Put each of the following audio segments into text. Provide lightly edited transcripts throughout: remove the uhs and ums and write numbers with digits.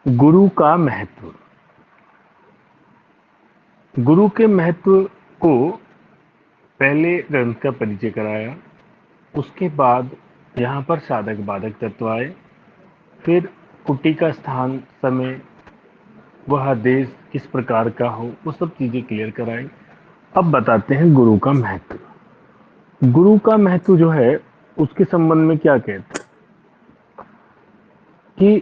गुरु का महत्व। गुरु के महत्व को पहले ग्रंथ का परिचय कराया, उसके बाद यहाँ पर साधक बाधक तत्व आए, फिर कुटी का स्थान, समय, वह देश किस प्रकार का हो, वो सब चीजें क्लियर कराई। अब बताते हैं गुरु का महत्व। गुरु का महत्व जो है उसके संबंध में क्या कहते हैं कि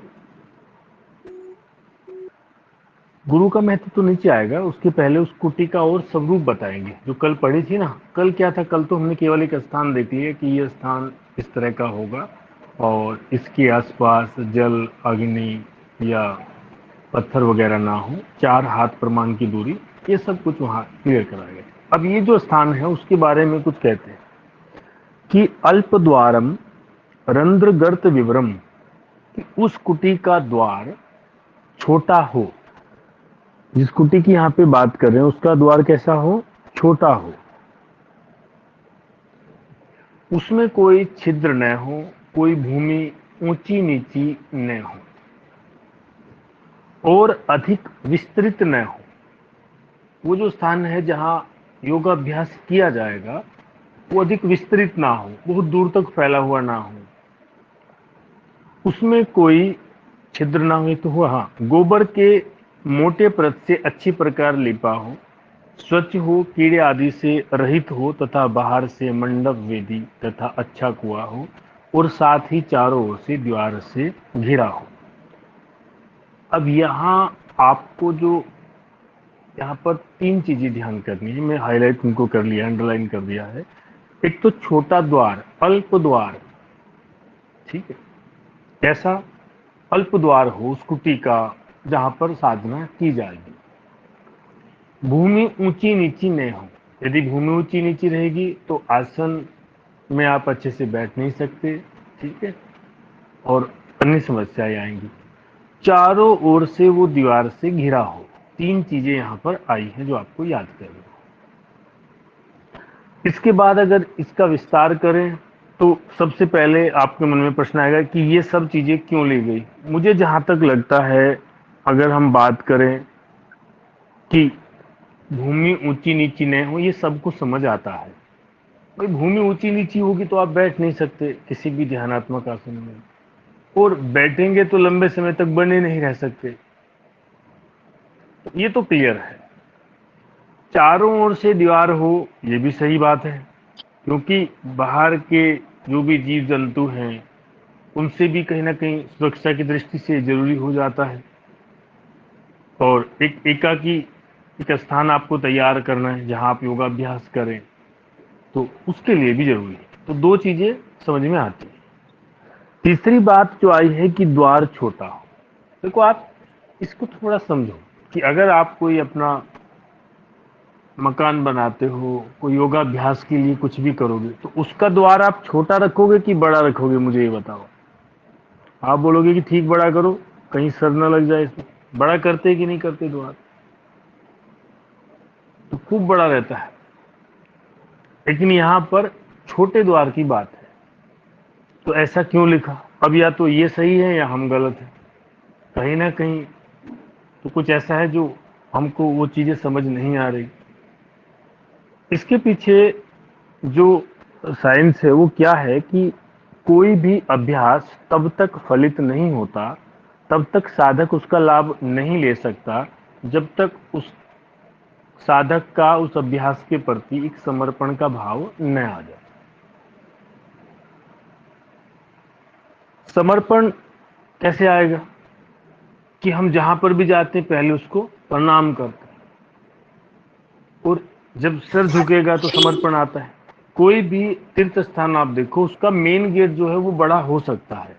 गुरु का महत्व तो नीचे आएगा, उसके पहले उस कुटी का और स्वरूप बताएंगे जो कल पढ़ी थी ना। कल क्या था, कल तो हमने केवल एक स्थान देख लिया कि यह स्थान इस तरह का होगा और इसके आसपास जल, अग्नि या पत्थर वगैरह ना हो, 4 हाथ प्रमाण की दूरी, ये सब कुछ वहां क्लियर करा गया। अब ये जो स्थान है उसके बारे में कुछ कहते हैं कि अल्प द्वारम रंध्र गर्त विवरम, कि उस कुटी का द्वार छोटा हो। जिस कुटी की यहाँ पे बात कर रहे हैं उसका द्वार कैसा हो, छोटा हो, उसमें कोई छिद्र न हो, कोई भूमि ऊंची नीची न हो और अधिक विस्तृत न हो। वो जो स्थान है जहाँ योगाभ्यास किया जाएगा वो अधिक विस्तृत ना हो, बहुत दूर तक फैला हुआ ना हो, उसमें कोई छिद्र ना हो। तो हुआ, हाँ, गोबर के मोटे परत से अच्छी प्रकार लिपा हो, स्वच्छ हो, कीड़े आदि से रहित हो तथा बाहर से मंडप वेदी तथा अच्छा कुआ हो और साथ ही चारों ओर से दीवार से घिरा हो। अब यहाँ आपको जो यहाँ पर 3 चीजें ध्यान करनी है, मैं हाईलाइट उनको कर लिया, अंडरलाइन कर दिया है। एक तो छोटा द्वार, अल्प द्वार, ठीक है, कैसा अल्प द्वार हो उस कुटी का जहां पर साधना की जाएगी। भूमि ऊंची नीची न हो, यदि भूमि ऊंची नीची रहेगी तो आसन में आप अच्छे से बैठ नहीं सकते, ठीक है, और अन्य समस्याएं आएंगी। चारों ओर से वो दीवार से घिरा हो। 3 चीजें यहाँ पर आई हैं जो आपको याद करनी है। इसके बाद अगर इसका विस्तार करें तो सबसे पहले आपके मन में प्रश्न आएगा कि ये सब चीजें क्यों ली गई। मुझे जहां तक लगता है, अगर हम बात करें कि भूमि ऊंची नीची न हो, ये सबको समझ आता है। भाई भूमि ऊंची नीची होगी तो आप बैठ नहीं सकते किसी भी ध्यानात्मक आसन में, और बैठेंगे तो लंबे समय तक बने नहीं रह सकते, ये तो क्लियर है। चारों ओर से दीवार हो, ये भी सही बात है, क्योंकि बाहर के जो भी जीव जंतु हैं उनसे भी कहीं ना कहीं सुरक्षा की दृष्टि से जरूरी हो जाता है। और एक एकाकी एक स्थान आपको तैयार करना है जहां आप योगाभ्यास करें, तो उसके लिए भी जरूरी है। तो 2 चीजें समझ में आती है। तीसरी बात जो आई है कि द्वार छोटा हो। देखो आप इसको थोड़ा समझो कि अगर आप कोई अपना मकान बनाते हो, कोई योगाभ्यास के लिए कुछ भी करोगे, तो उसका द्वार आप छोटा रखोगे कि बड़ा रखोगे, मुझे ये बताओ। आप बोलोगे कि ठीक बड़ा करो, कहीं सर न लग जाए इसमें। बड़ा करते कि नहीं करते द्वार, तो खूब बड़ा रहता है। लेकिन यहाँ पर छोटे द्वार की बात है, तो ऐसा क्यों लिखा। अब या तो ये सही है या हम गलत है, कहीं ना कहीं तो कुछ ऐसा है जो हमको वो चीजें समझ नहीं आ रही। इसके पीछे जो साइंस है वो क्या है कि कोई भी अभ्यास तब तक फलित नहीं होता, तब तक साधक उसका लाभ नहीं ले सकता, जब तक उस साधक का उस अभ्यास के प्रति एक समर्पण का भाव न आ जाए। समर्पण कैसे आएगा कि हम जहां पर भी जाते हैं पहले उसको प्रणाम करते हैं, और जब सर झुकेगा तो समर्पण आता है। कोई भी तीर्थ स्थान आप देखो, उसका मेन गेट जो है वो बड़ा हो सकता है,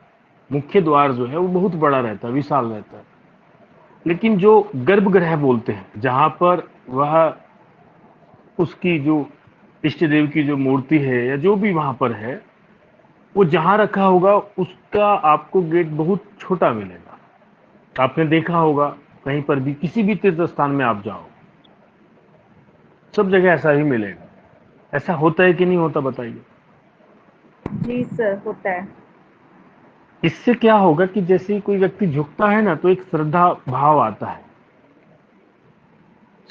मुख्य द्वार जो है वो बहुत बड़ा रहता है, विशाल रहता है। लेकिन जो गर्भगृह बोलते हैं, जहां पर वह उसकी जो इष्ट देव की जो मूर्ति है या जो भी वहां पर है, वो जहां रखा होगा उसका आपको गेट बहुत छोटा मिलेगा। आपने देखा होगा कहीं पर भी, किसी भी तीर्थ स्थान में आप जाओ, सब जगह ऐसा ही मिलेगा। ऐसा होता है कि नहीं होता, बताइए। जी सर, होता है। इससे क्या होगा कि जैसे ही कोई व्यक्ति झुकता है ना, तो एक श्रद्धा भाव आता है।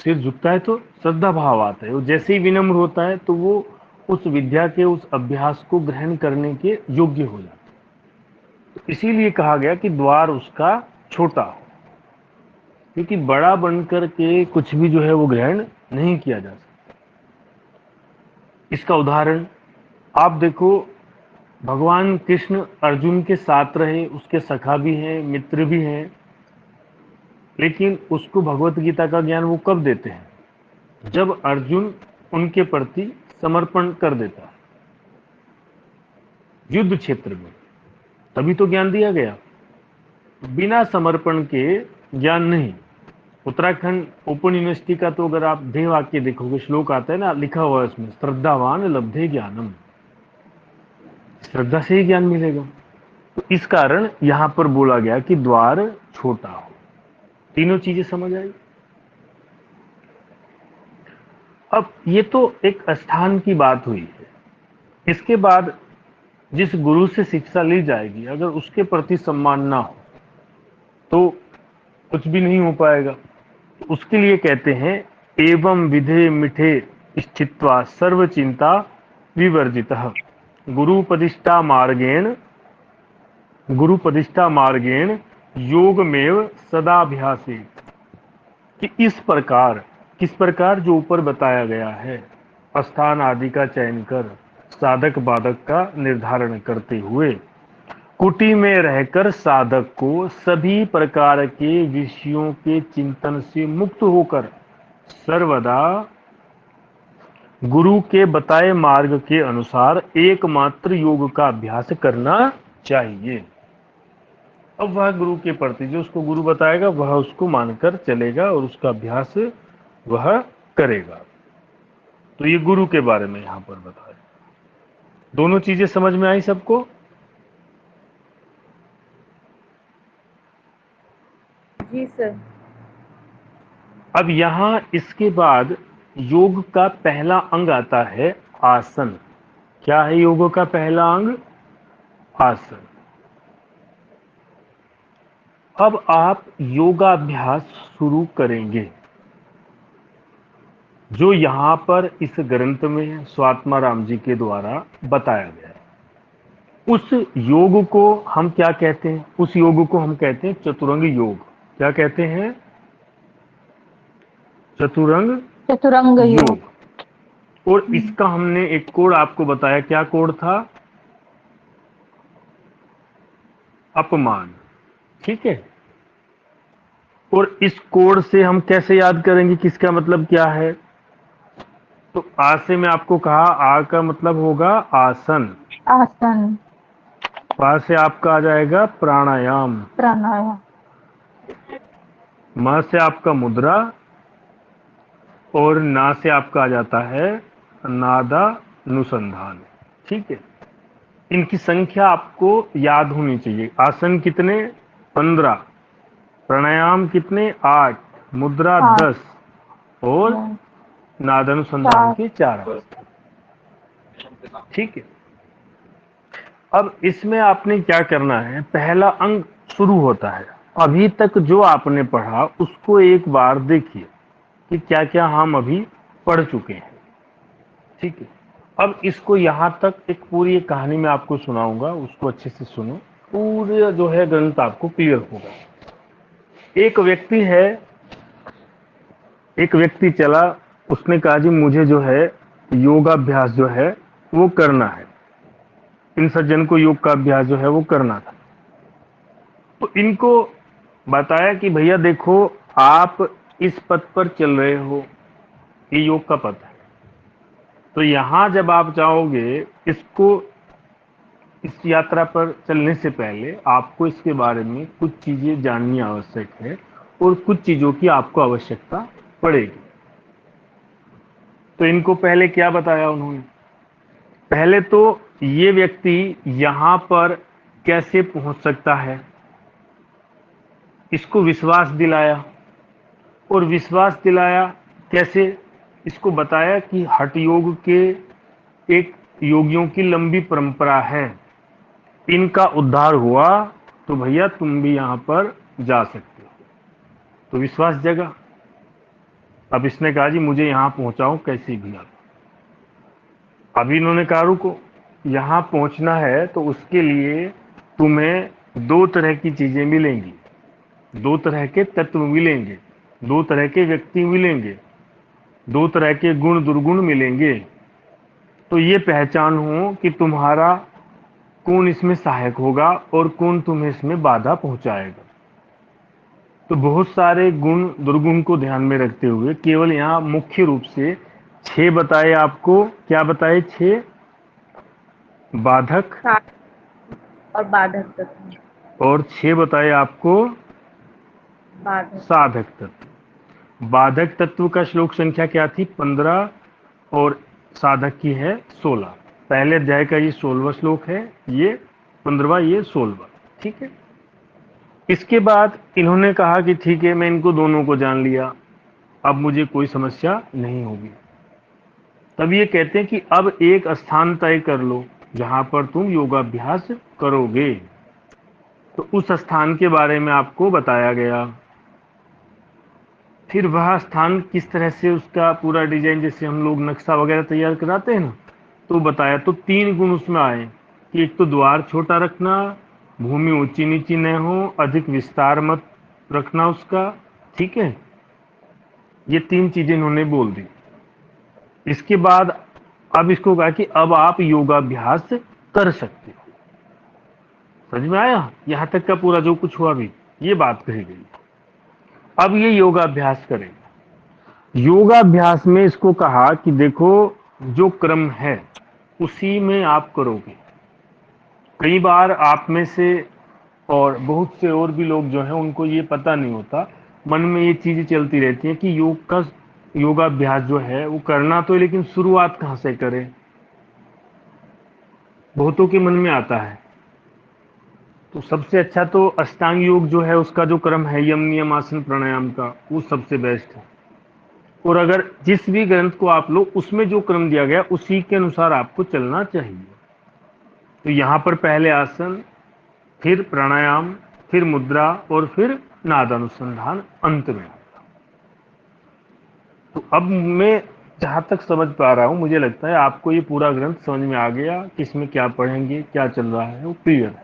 सिर झुकता है तो श्रद्धा भाव आता है, और जैसे ही विनम्र होता है तो वो उस विद्या के, उस अभ्यास को ग्रहण करने के योग्य हो जाता है। तो इसीलिए कहा गया कि द्वार उसका छोटा हो, क्योंकि बड़ा बनकर के कुछ भी जो है वो ग्रहण नहीं किया जा सकता। इसका उदाहरण आप देखो, भगवान कृष्ण अर्जुन के साथ रहे, उसके सखा भी हैं, मित्र भी हैं, लेकिन उसको भगवत गीता का ज्ञान वो कब देते हैं? जब अर्जुन उनके प्रति समर्पण कर देता है युद्ध क्षेत्र में, तभी तो ज्ञान दिया गया। बिना समर्पण के ज्ञान नहीं। उत्तराखंड ओपन यूनिवर्सिटी का तो अगर आप ध्येय वाक्य देखोगे, श्लोक आता है ना, लिखा हुआ है उसमें, श्रद्धावान लब्धे ज्ञानम। श्रद्धा से ही ज्ञान मिलेगा। तो इस कारण यहां पर बोला गया कि द्वार छोटा हो। तीनों चीजें समझ आई। अब ये तो एक स्थान की बात हुई है। इसके बाद जिस गुरु से शिक्षा ली जाएगी, अगर उसके प्रति सम्मान ना हो तो कुछ भी नहीं हो पाएगा। तो उसके लिए कहते हैं, एवं विधे मिठे स्थित्वा सर्व चिंता विवर्जितः गुरुपदिष्टा मार्गेण योगमेव सदाभ्यासे। कि इस प्रकार, किस प्रकार, जो ऊपर बताया गया है, स्थान आदि का चयन कर, साधक बाधक का निर्धारण करते हुए, कुटी में रहकर साधक को सभी प्रकार के विषयों के चिंतन से मुक्त होकर सर्वदा गुरु के बताए मार्ग के अनुसार एकमात्र योग का अभ्यास करना चाहिए। अब वह गुरु के प्रति, जो उसको गुरु बताएगा वह उसको मानकर चलेगा और उसका अभ्यास वह करेगा। तो ये गुरु के बारे में यहां पर बताया। दोनों चीजें समझ में आई सबको? जी सर। अब यहां इसके बाद योग का पहला अंग आता है आसन। क्या है योग का पहला अंग? आसन। अब आप योगाभ्यास शुरू करेंगे, जो यहां पर इस ग्रंथ में स्वात्माराम जी के द्वारा बताया गया है। उस योग को हम क्या कहते हैं? उस योग को हम कहते हैं चतुरंग योग। क्या कहते हैं? चतुरंग चतुरंग योग। योग। और इसका हमने एक कोड आपको बताया। क्या कोड था? अपमान। ठीक है। और इस कोड से हम कैसे याद करेंगे किसका मतलब क्या है? तो आ से मैं आपको कहा, आ का मतलब होगा आसन। आसन। पा से आपका आ जाएगा प्राणायाम। प्राणायाम। म से आपका मुद्रा, और ना से आपका आ जाता है नादानुसंधान। ठीक है। इनकी संख्या आपको याद होनी चाहिए। आसन कितने? 15। प्राणायाम कितने? 8। मुद्रा 10। और नादानुसंधान के 4 अवस्था। ठीक है। अब इसमें आपने क्या करना है, पहला अंग शुरू होता है। अभी तक जो आपने पढ़ा उसको एक बार देखिए कि क्या क्या हम अभी पढ़ चुके हैं। ठीक है। अब इसको यहां तक एक पूरी एक कहानी में आपको सुनाऊंगा, उसको अच्छे से सुनो। पूरे जो है ग्रंथ आपको क्लियर होगा। एक व्यक्ति है, एक व्यक्ति चला, उसने कहा जी मुझे जो है योगाभ्यास जो है वो करना है। इन सज्जन को योग का अभ्यास जो है वो करना था। तो इनको बताया कि भैया देखो, आप इस पथ पर चल रहे हो, ये योग का पथ है। तो यहां जब आप जाओगे, इसको, इस यात्रा पर चलने से पहले आपको इसके बारे में कुछ चीजें जाननी आवश्यक है, और कुछ चीजों की आपको आवश्यकता पड़ेगी। तो इनको पहले क्या बताया उन्होंने? पहले तो ये व्यक्ति यहां पर कैसे पहुंच सकता है, इसको विश्वास दिलाया। और विश्वास दिलाया कैसे? इसको बताया कि हठ योग के एक योगियों की लंबी परंपरा है। इनका उद्धार हुआ तो भैया तुम भी यहां पर जा सकते हो। तो विश्वास जगा। अब इसने कहा जी मुझे यहां पहुंचाओ कैसे भी आप। अभी इन्होंने कहा रुको, यहां पहुंचना है तो उसके लिए तुम्हें दो तरह की चीजें मिलेंगी, दो तरह के तत्व मिलेंगे, दो तरह के व्यक्ति मिलेंगे, दो तरह के गुण दुर्गुण मिलेंगे। तो ये पहचान हो कि तुम्हारा कौन इसमें सहायक होगा और कौन तुम्हें इसमें बाधा पहुंचाएगा। तो बहुत सारे गुण दुर्गुण को ध्यान में रखते हुए केवल यहाँ मुख्य रूप से 6 बताए आपको। क्या बताए? 6 बाधक और बाधक तत्व। और 6 बताए आपको बाधक। साधक तत्व। बाधक तत्व का श्लोक संख्या क्या थी? 15 और साधक की है 16। पहले अध्याय का ये 16वां श्लोक है, ये 15वां, ये 16वां। ठीक है। इसके बाद इन्होंने कहा कि ठीक है मैं इनको दोनों को जान लिया, अब मुझे कोई समस्या नहीं होगी। तब ये कहते हैं कि अब एक स्थान तय कर लो जहां पर तुम योगाभ्यास करोगे। तो उस स्थान के बारे में आपको बताया गया। फिर वह स्थान किस तरह से, उसका पूरा डिजाइन, जैसे हम लोग नक्शा वगैरह तैयार कराते हैं ना, तो बताया। तो 3 गुण उसमें आए कि एक तो द्वार छोटा रखना, भूमि ऊंची नीची न हो, अधिक विस्तार मत रखना उसका। ठीक है, ये 3 चीजें इन्होंने बोल दी। इसके बाद अब इसको कहा कि अब आप योगाभ्यास कर सकते हो। समझ में आया? यहां तक का पूरा जो कुछ हुआ भी, ये बात कही गई। अब ये योगाभ्यास करें। योगाभ्यास में इसको कहा कि देखो जो क्रम है उसी में आप करोगे। कई बार आप में से और बहुत से और भी लोग जो हैं उनको ये पता नहीं होता, मन में ये चीजें चलती रहती हैं कि योगाभ्यास जो है वो करना तो है, लेकिन शुरुआत कहाँ से करें, बहुतों के मन में आता है। तो सबसे अच्छा तो अष्टांग योग जो है उसका जो क्रम है यम नियम आसन प्राणायाम का, वो सबसे बेस्ट है। और अगर जिस भी ग्रंथ को आप लो उसमें जो क्रम दिया गया उसी के अनुसार आपको चलना चाहिए। तो यहाँ पर पहले आसन, फिर प्राणायाम, फिर मुद्रा और फिर नादानुसंधान अंत में। तो अब मैं जहां तक समझ पा रहा हूं, मुझे लगता है आपको ये पूरा ग्रंथ समझ में आ गया कि इसमें क्या पढ़ेंगे, क्या चल रहा है, वो क्लियर है।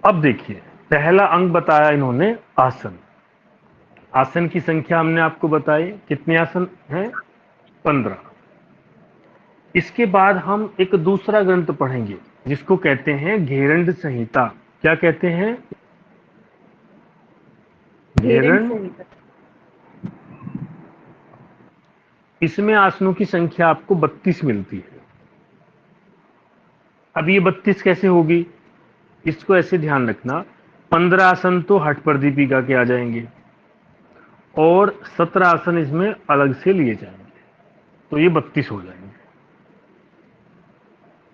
अब देखिए, पहला अंग बताया इन्होंने आसन। आसन की संख्या हमने आपको बताई, कितने आसन हैं? 15। इसके बाद हम एक दूसरा ग्रंथ पढ़ेंगे जिसको कहते हैं घेरंड संहिता। क्या कहते हैं? घेरंड। इसमें आसनों की संख्या आपको 32 मिलती है। अब ये 32 कैसे होगी, इसको ऐसे ध्यान रखना। 15 आसन तो हठ पर दीपिका के आ जाएंगे और 17 आसन इसमें अलग से लिए जाएंगे, तो ये 32 हो जाएंगे।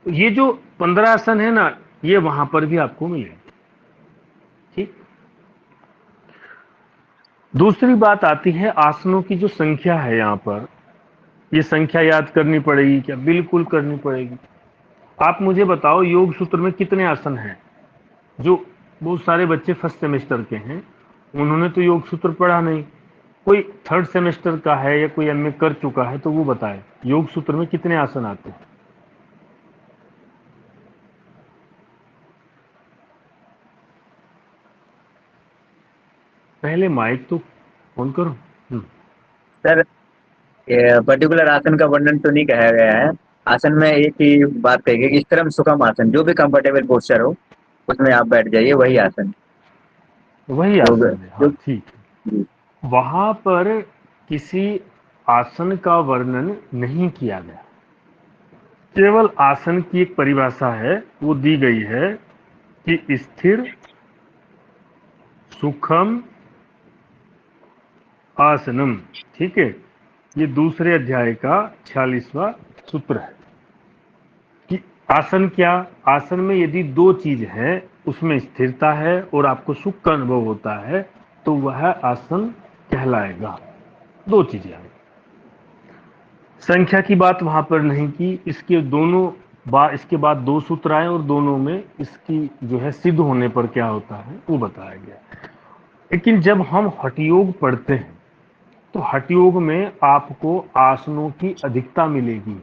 तो ये जो 15 आसन है ना, ये वहां पर भी आपको मिलेंगे। ठीक। दूसरी बात आती है आसनों की जो संख्या है, यहां पर ये संख्या याद करनी पड़ेगी क्या? बिल्कुल करनी पड़ेगी। आप मुझे बताओ योग सूत्र में कितने आसन हैं? जो बहुत सारे बच्चे फर्स्ट सेमेस्टर के हैं उन्होंने तो योग सूत्र पढ़ा नहीं, कोई थर्ड सेमेस्टर का है या कोई एमए कर चुका है तो वो बताए योग सूत्र में कितने आसन आते हैं? पहले माइक तो ऑन करो। सर, ये पर्टिकुलर आसन का वर्णन तो नहीं कहा गया है। आसन में एक ही बात कही गई कि स्तरम सुखम आसन, जो भी कंफर्टेबल पोस्चर हो उसमें आप बैठ जाइए, वही आसन। वही जो आसन है, हाँ जो ठीक है। जी। वहां पर किसी आसन का वर्णन नहीं किया गया, केवल आसन की एक परिभाषा है, वो दी गई है कि स्थिर सुखम आसनम। ठीक है, ये दूसरे अध्याय का 46वां सूत्र है कि आसन क्या, आसन में यदि दो चीज है, उसमें स्थिरता है और आपको सुख का अनुभव होता है तो वह आसन कहलाएगा। दो चीजें हैं। संख्या की बात वहां पर नहीं की, इसके दोनों इसके बाद 2 सूत्र आए और दोनों में इसकी जो है सिद्ध होने पर क्या होता है वो बताया गया। लेकिन जब हम हठयोग पढ़ते हैं तो हठयोग में आपको आसनों की अधिकता मिलेगी।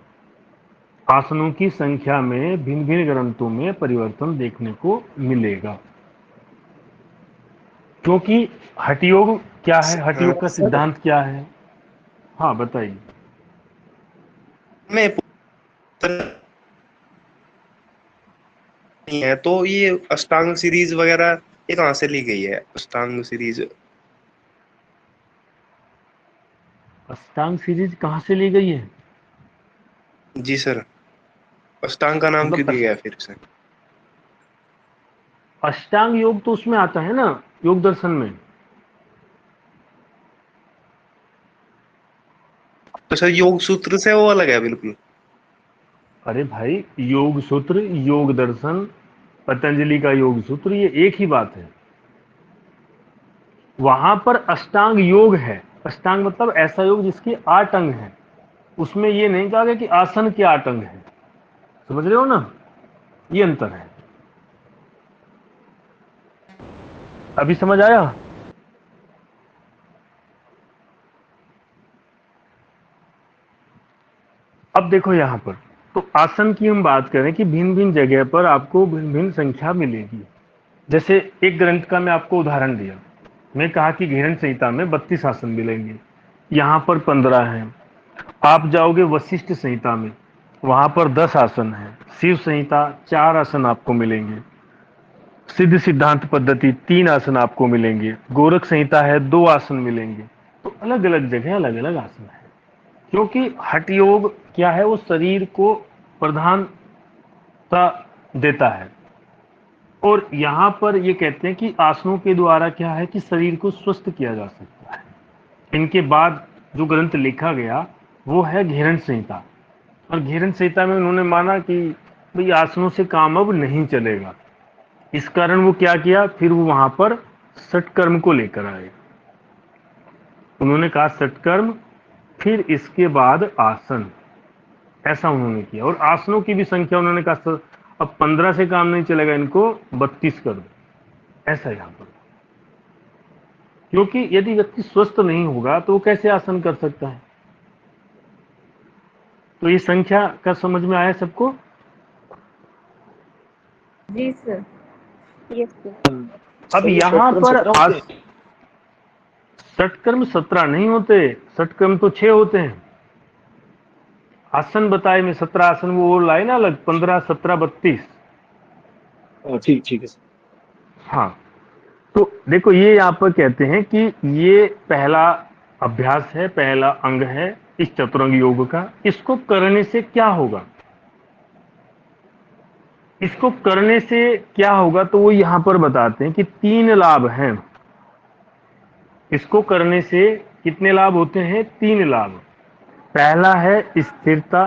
आसनों की संख्या में भिन्न भिन्न ग्रंथों में परिवर्तन देखने को मिलेगा, क्योंकि हठयोग क्या है, हठयोग का सर सिद्धांत क्या है। हाँ बताइए। में नहीं है तो ये अष्टांग सीरीज वगैरह ये कहाँ से ली गई है, अष्टांग सीरीज? अष्टांग सीरीज कहाँ से ली गई है? जी सर, अष्टांग का नाम मतलब क्यों दिया गया फिर से? अष्टांग योग तो उसमें आता है ना, योग दर्शन में। तो सर योग सूत्र से वो अलग है बिल्कुल? अरे भाई, योग सूत्र, योग दर्शन, पतंजलि का योग सूत्र, ये एक ही बात है। वहां पर अष्टांग योग है। अष्टांग मतलब ऐसा योग जिसकी 8 अंग है। उसमें ये नहीं कहा गया कि आसन के 8 अंग है। समझ रहे हो ना, ये अंतर है। अभी समझ आया? अब देखो यहां पर, तो आसन की हम बात करें कि भिन्न भिन्न जगह पर आपको भिन्न भिन्न संख्या मिलेगी। जैसे एक ग्रंथ का मैं आपको उदाहरण दिया, मैं कहा कि घिरण संहिता में 32 आसन मिलेंगे, यहाँ पर 15 हैं। आप जाओगे वशिष्ठ संहिता में, वहां पर 10 आसन हैं। शिव संहिता 4 आसन आपको मिलेंगे। सिद्ध सिद्धांत पद्धति 3 आसन आपको मिलेंगे। गोरख संहिता है 2 आसन मिलेंगे। तो अलग अलग जगह अलग अलग आसन है, क्योंकि हठ योग क्या है, वो शरीर को प्रधानता देता है। और यहाँ पर ये कहते हैं कि आसनों के द्वारा क्या है कि शरीर को स्वस्थ किया जा सकता है। इनके बाद जो ग्रंथ लिखा गया वो है घिरण संहिता। और घिरण संहिता में उन्होंने माना कि भाई आसनों से काम अब नहीं चलेगा। इस कारण वो क्या किया, फिर वो वहां पर षटकर्म को लेकर आए। उन्होंने कहा षटकर्म, फिर इसके बाद आसन, ऐसा उन्होंने किया। और आसनों की भी संख्या उन्होंने कहा अब 15 से काम नहीं चलेगा, इनको 32 कर दो, ऐसा यहाँ पर। क्योंकि यदि व्यक्ति स्वस्थ नहीं होगा तो वो कैसे आसन कर सकता है। तो ये संख्या का समझ में आया सबको? जी सर। Yes sir. अब यहाँ पर षटकर्म 17 नहीं होते, षटकर्म तो 6 होते हैं। आसन बताए में 17 आसन वो लाए ना अलग, 15, 17, 32। ठीक ठीक है सर। हाँ, तो देखो ये यहाँ पर कहते हैं कि ये पहला अभ्यास है, पहला अंग है इस चतुरंग योग का। इसको करने से क्या होगा, इसको करने से क्या होगा, तो वो यहाँ पर बताते हैं कि 3 लाभ हैं। इसको करने से कितने लाभ होते हैं? 3 लाभ। पहला है स्थिरता,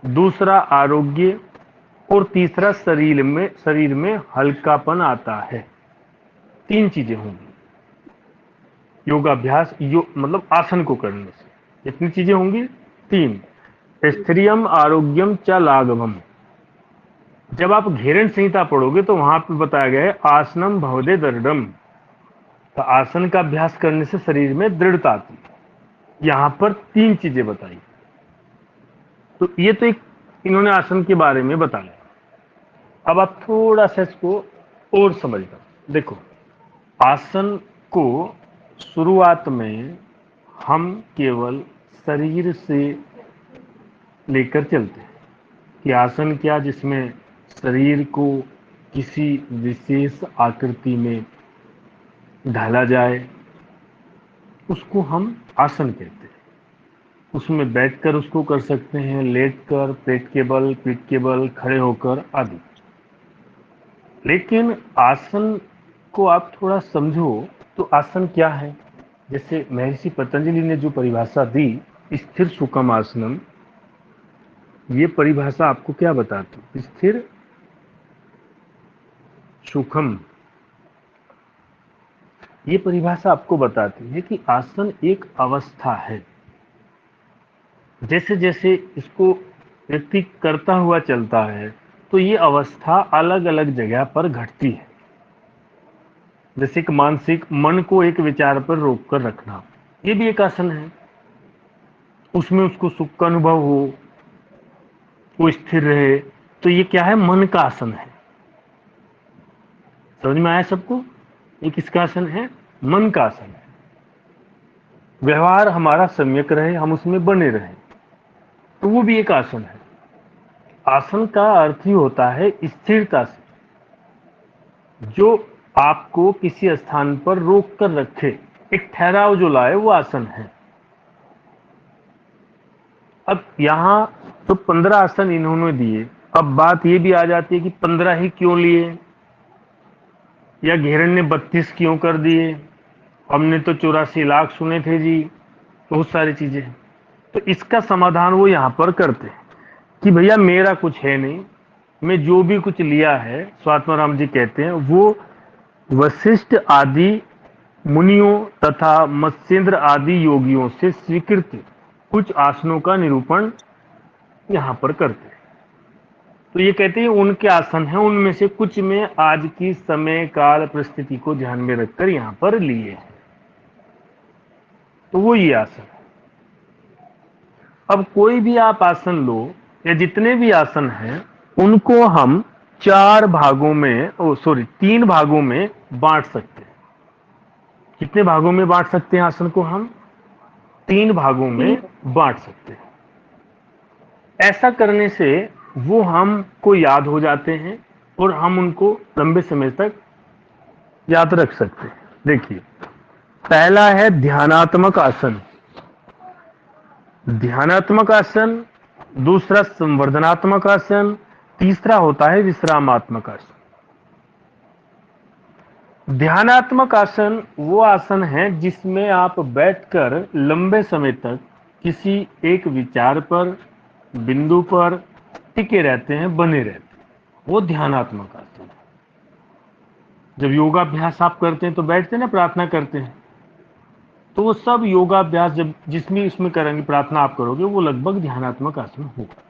दूसरा आरोग्य, और तीसरा शरीर में हल्कापन आता है। 3 चीजें होंगी योगाभ्यास, मतलब आसन को करने से। कितनी चीजें होंगी? 3। स्त्रियम आरोग्यम च लाघवम। जब आप घेरण संहिता पढ़ोगे तो वहां पे बताया गया है आसनम भवदे दृढ़म। तो आसन का अभ्यास करने से शरीर में दृढ़ता आती है। यहां पर 3 चीजें बताई। तो ये तो एक इन्होंने आसन के बारे में बताया। अब आप थोड़ा सा इसको और समझ लो। देखो, आसन को शुरुआत में हम केवल शरीर से लेकर चलते हैं कि आसन क्या, जिसमें शरीर को किसी विशेष आकृति में ढाला जाए, उसको हम आसन कहते हैं। उसमें बैठकर उसको कर सकते हैं, लेटकर, पेट के बल, पीठ के बल, खड़े होकर आदि। लेकिन आसन को आप थोड़ा समझो तो आसन क्या है। जैसे महर्षि पतंजलि ने जो परिभाषा दी, स्थिर सुखम आसनम, ये परिभाषा आपको क्या बताती? स्थिर सुखम, ये परिभाषा आपको बताती है कि आसन एक अवस्था है। जैसे जैसे इसको व्यक्ति करता हुआ चलता है तो ये अवस्था अलग अलग जगह पर घटती है। जैसे कि मानसिक मन को एक विचार पर रोक कर रखना, ये भी एक आसन है। उसमें उसको सुख का अनुभव हो, वो स्थिर रहे, तो ये क्या है? मन का आसन है। समझ में आया सबको? ये किसका आसन है? मन का आसन है। व्यवहार हमारा सम्यक रहे, हम उसमें बने रहे, तो वो भी एक आसन है। आसन का अर्थ ही होता है स्थिरता से, जो आपको किसी स्थान पर रोक कर रखे, एक ठहराव जो लाए, वो आसन है। अब यहाँ तो 15 आसन इन्होंने दिए। अब बात ये भी आ जाती है कि 15 ही क्यों लिए, या घेरन ने 32 क्यों कर दिए, हमने तो 84 लाख सुने थे जी। बहुत सारी चीजें हैं। तो इसका समाधान वो यहाँ पर करते हैं कि भैया मेरा कुछ है नहीं, मैं जो भी कुछ लिया है, स्वात्माराम जी कहते हैं, वो वशिष्ठ आदि मुनियों तथा मत्स्येंद्र आदि योगियों से स्वीकृत कुछ आसनों का निरूपण यहाँ पर करते हैं। तो ये कहते हैं उनके आसन हैं, उनमें से कुछ में आज की समय काल परिस्थिति को ध्यान में रखकर यहाँ पर लिए हैं। तो वो ये आसन है। अब कोई भी आप आसन लो, या जितने भी आसन हैं, उनको हम 3 भागों में बांट सकते हैं। कितने भागों में बांट सकते हैं आसन को? हम 3 भागों में बांट सकते हैं। ऐसा करने से वो हमको याद हो जाते हैं और हम उनको लंबे समय तक याद रख सकते हैं। देखिए, पहला है ध्यानात्मक आसन। ध्यानात्मक आसन, दूसरा संवर्धनात्मक आसन, तीसरा होता है विश्रामात्मक आसन। ध्यानात्मक आसन वो आसन है जिसमें आप बैठकर लंबे समय तक किसी एक विचार पर, बिंदु पर टिके रहते हैं, बने रहते हैं। वो ध्यानात्मक आसन है। जब योगाभ्यास आप करते हैं तो बैठते हैं ना, प्रार्थना करते हैं, तो वो सब योगाभ्यास जब जिसमें इसमें करेंगे, प्रार्थना आप करोगे, वो लगभग ध्यानात्मक आसन होगा।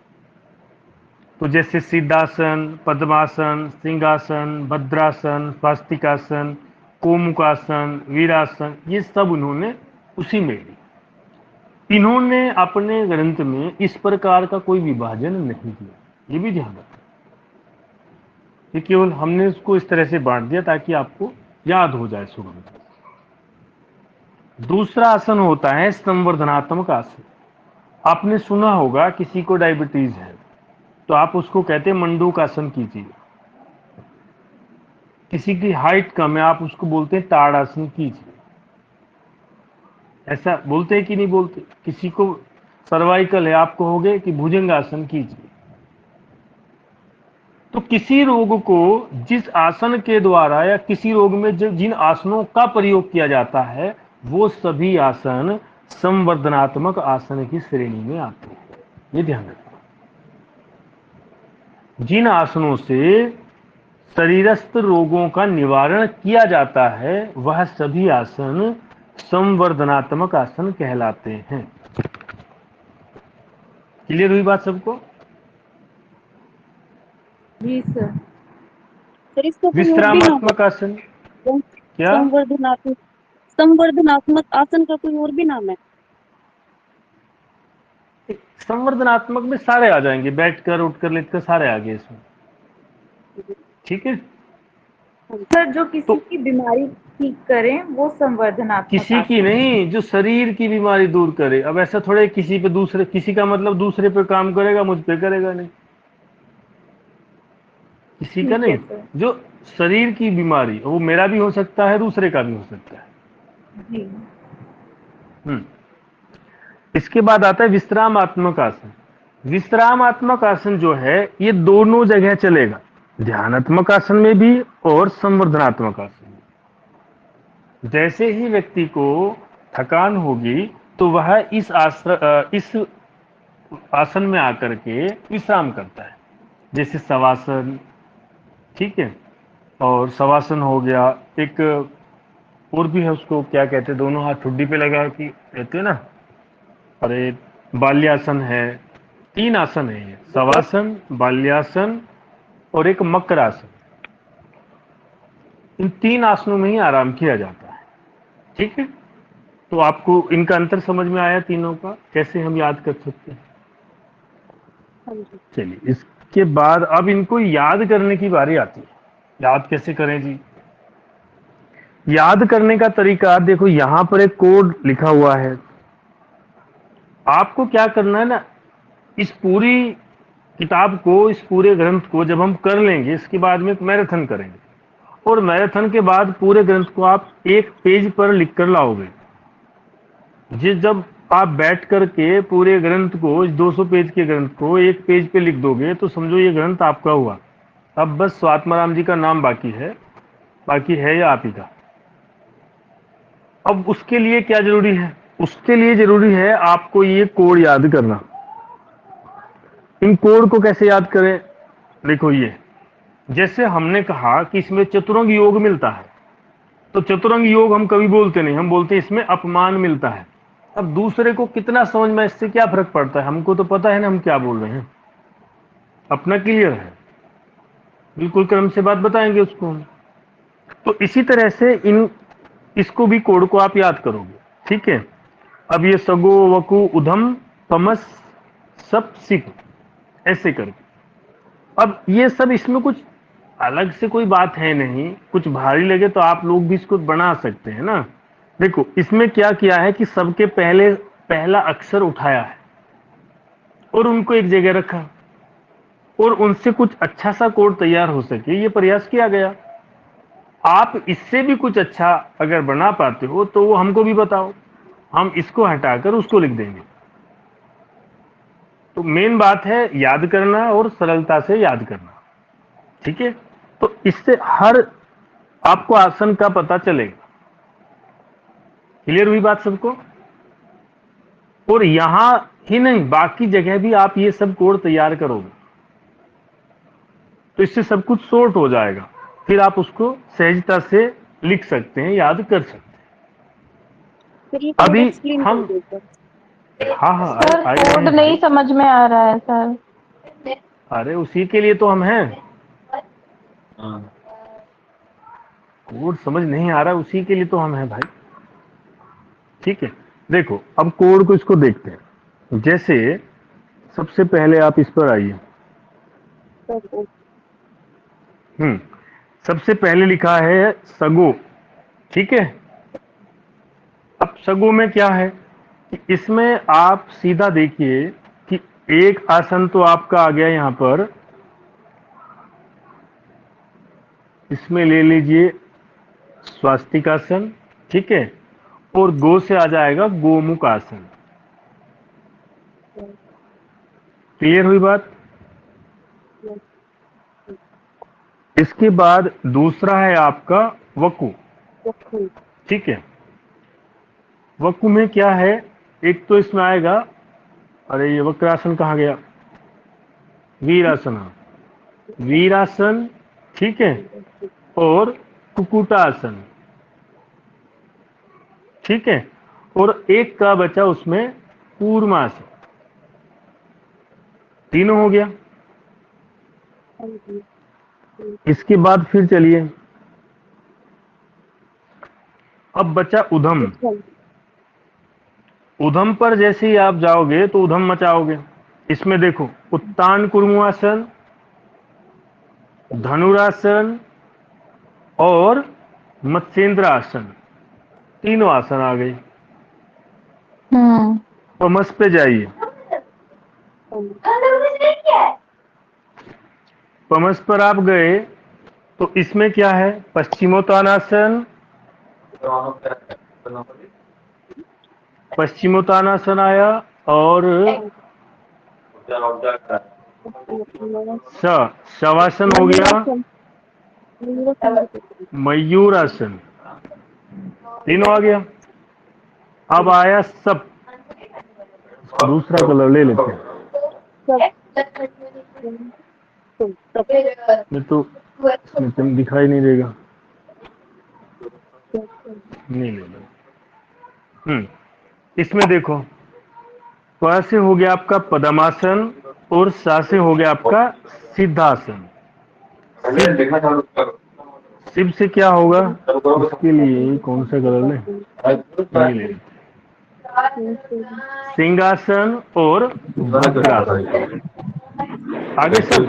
तो जैसे सिद्धासन, पद्मासन, सिंहासन, भद्रासन, स्वास्तिकासन, कोमुकासन, वीरासन, ये सब इन्होंने उसी में ली। इन्होंने अपने ग्रंथ में इस प्रकार का कोई विभाजन नहीं दिया, ये भी ध्यान रखना। ये केवल हमने उसको इस तरह से बांट दिया ताकि आपको याद हो जाए सुगमता। दूसरा आसन होता है संवर्धनात्मक आसन। आपने सुना होगा किसी को डायबिटीज है तो आप उसको कहते हैं मंडूक आसन कीजिए। किसी की हाइट कम है, आप उसको बोलते हैं ताड़ासन कीजिए। ऐसा बोलते हैं कि नहीं बोलते? किसी को सर्वाइकल है, आप कहोगे कि भुजंगासन कीजिए। तो किसी रोग को जिस आसन के द्वारा, या किसी रोग में जिन आसनों का प्रयोग किया जाता है, वो सभी आसन संवर्धनात्मक आसन की श्रेणी में आते हैं। ये ध्यान रखना। जिन आसनों से शरीरस्थ रोगों का निवारण किया जाता है, वह सभी आसन संवर्धनात्मक आसन कहलाते हैं। क्लियर हुई बात सबको? जी सर। सर इसका कोई और भी नाम विश्रामात्मक आसन है? क्या? संवर्धनात्मक आसन का कोई और भी नाम है? संवर्धनात्मक में सारे आ जाएंगे, बैठकर, उठकर, लेटकर, सारे आ गए इसमें। ठीक है। सर जो किसी की बीमारी ठीक करें वो संवर्धनात्मक किसी की आसन। नहीं, जो शरीर की बीमारी दूर करे। अब ऐसा थोड़े किसी पे दूसरे, किसी का मतलब दूसरे पे काम करेगा, मुझ पे करेगा नहीं। किसी का ठीक है नहीं, सर। जो शरीर की बीमारी, वो मेरा भी हो सकता है, दूसरे का भी हो सकता है। जी। इसके बाद आता है विश्रामात्मक आसन। विश्रामात्मक आसन जो है, ये दोनों जगह चलेगा, ध्यानात्मक आसन में भी और संवर्धनात्मक आसन में। जैसे ही व्यक्ति को थकान होगी तो वह इस आसन में आकर के विश्राम करता है। जैसे शवासन, ठीक है, और शवासन हो गया। एक और भी है, उसको क्या कहते हैं, दोनों हाथ ठुड्डी पे लगा के कहते हैं ना, अरे बाल्यासन है, 3 आसन है ये, शवासन, बाल्यासन और एक मकरासन। इन 3 आसनों में ही आराम किया जाता है। ठीक है, तो आपको इनका अंतर समझ में आया तीनों का, कैसे हम याद कर सकते हैं? हाँ जी। चलिए, इसके बाद अब इनको याद करने की बारी आती है। याद कैसे करें जी? याद करने का तरीका देखो, यहां पर एक कोड लिखा हुआ है। आपको क्या करना है ना, इस पूरी किताब को, इस पूरे ग्रंथ को जब हम कर लेंगे, इसके बाद में एक मैराथन करेंगे, और मैराथन के बाद पूरे ग्रंथ को आप एक पेज पर लिख कर लाओगे। जिस जब आप बैठ करके पूरे ग्रंथ को, इस 200 पेज के ग्रंथ को एक पेज पे लिख दोगे, तो समझो ये ग्रंथ आपका हुआ। अब बस स्वात्माराम जी का नाम बाकी है, बाकी है या आप ही का। अब उसके लिए क्या जरूरी है? उसके लिए जरूरी है आपको ये कोड याद करना। इन कोड को कैसे याद करें? देखो, ये जैसे हमने कहा कि इसमें चतुरंग योग मिलता है, तो चतुरंग योग हम कभी बोलते नहीं, हम बोलते हैं इसमें अपमान मिलता है। अब दूसरे को कितना समझ में, इससे क्या फर्क पड़ता है? हमको तो पता है ना हम क्या बोल रहे हैं, अपना क्लियर है, बिल्कुल क्रम से बात बताएंगे उसको हम। तो इसी तरह से इसको भी कोड को आप याद करोगे। ठीक है, अब ये सगो, वकु, उधम, पमस, सप, सिप, ऐसे करके। अब ये सब, इसमें कुछ अलग से कोई बात है नहीं, कुछ भारी लगे तो आप लोग भी इसको बना सकते हैं ना। देखो, इसमें क्या किया है कि सबके पहला अक्षर उठाया है और उनको एक जगह रखा, और उनसे कुछ अच्छा सा कोड तैयार हो सके, ये प्रयास किया गया। आप इससे भी कुछ अच्छा अगर बना पाते हो तो वो हमको भी बताओ, हम इसको हटाकर उसको लिख देंगे। तो मेन बात है याद करना और सरलता से याद करना। ठीक है, तो इससे हर आपको आसन का पता चलेगा। क्लियर हुई बात सबको? और यहां ही नहीं, बाकी जगह भी आप ये सब कोड तैयार करोगे तो इससे सब कुछ शॉर्ट हो जाएगा, फिर आप उसको सहजता से लिख सकते हैं, याद कर सकते हैं। फिर ये कोड अभी एक्सप्लेन हम, कर दो सर। हाँ हाँ, सर आए कोड हैं। नहीं समझ में आ रहा है सर। अरे उसी के लिए तो हम हैं। कोड समझ नहीं आ रहा, उसी के लिए तो हम हैं भाई। ठीक है, देखो अब कोड को, इसको देखते हैं। जैसे सबसे पहले आप इस पर आइए। सर, सबसे पहले लिखा है सगो। ठीक है, अब सगो में क्या है कि इसमें आप सीधा देखिए कि एक आसन तो आपका आ गया यहां पर, इसमें ले लीजिए स्वास्तिक आसन। ठीक है, और गो से आ जाएगा गोमुख आसन। क्लियर हुई बात? इसके बाद दूसरा है आपका वकु। ठीक है, वकु में क्या है, एक तो इसमें आएगा, अरे ये वक्रासन कहाँ गया, वीरासन। वीरासन, ठीक है, और कुकुटासन। ठीक है, और एक का बचा उसमें कूर्मासन। तीनों हो गया। इसके बाद फिर चलिए, अब बचा उधम। उधम पर जैसे ही आप जाओगे तो उधम मचाओगे। इसमें देखो, उत्तान कुर्मुआसन, धनुरासन और मत्स्येंद्र आसन, तीनों आसन आ गए। पमस पे जाइए। पमस पर आप गए तो इसमें क्या है, पश्चिमोत्तानासन, पश्चिमोत्तानासन आया, और शवासन हो गया, मयूरासन, तीनों आ गया। अब आया सब, दूसरा कलर ले लेते हैं। नहीं तो इसमें तुम दिखाई नहीं देगा, नहीं ले लो। इसमें देखो, तो ऐसे हो गया आपका पद्मासन, और सा से हो गया आपका सिद्धासन। शिव से क्या होगा, इसके लिए कौन सा कलर ले, ये ले लेते, सिंहासन और भद्रासन। आगे सब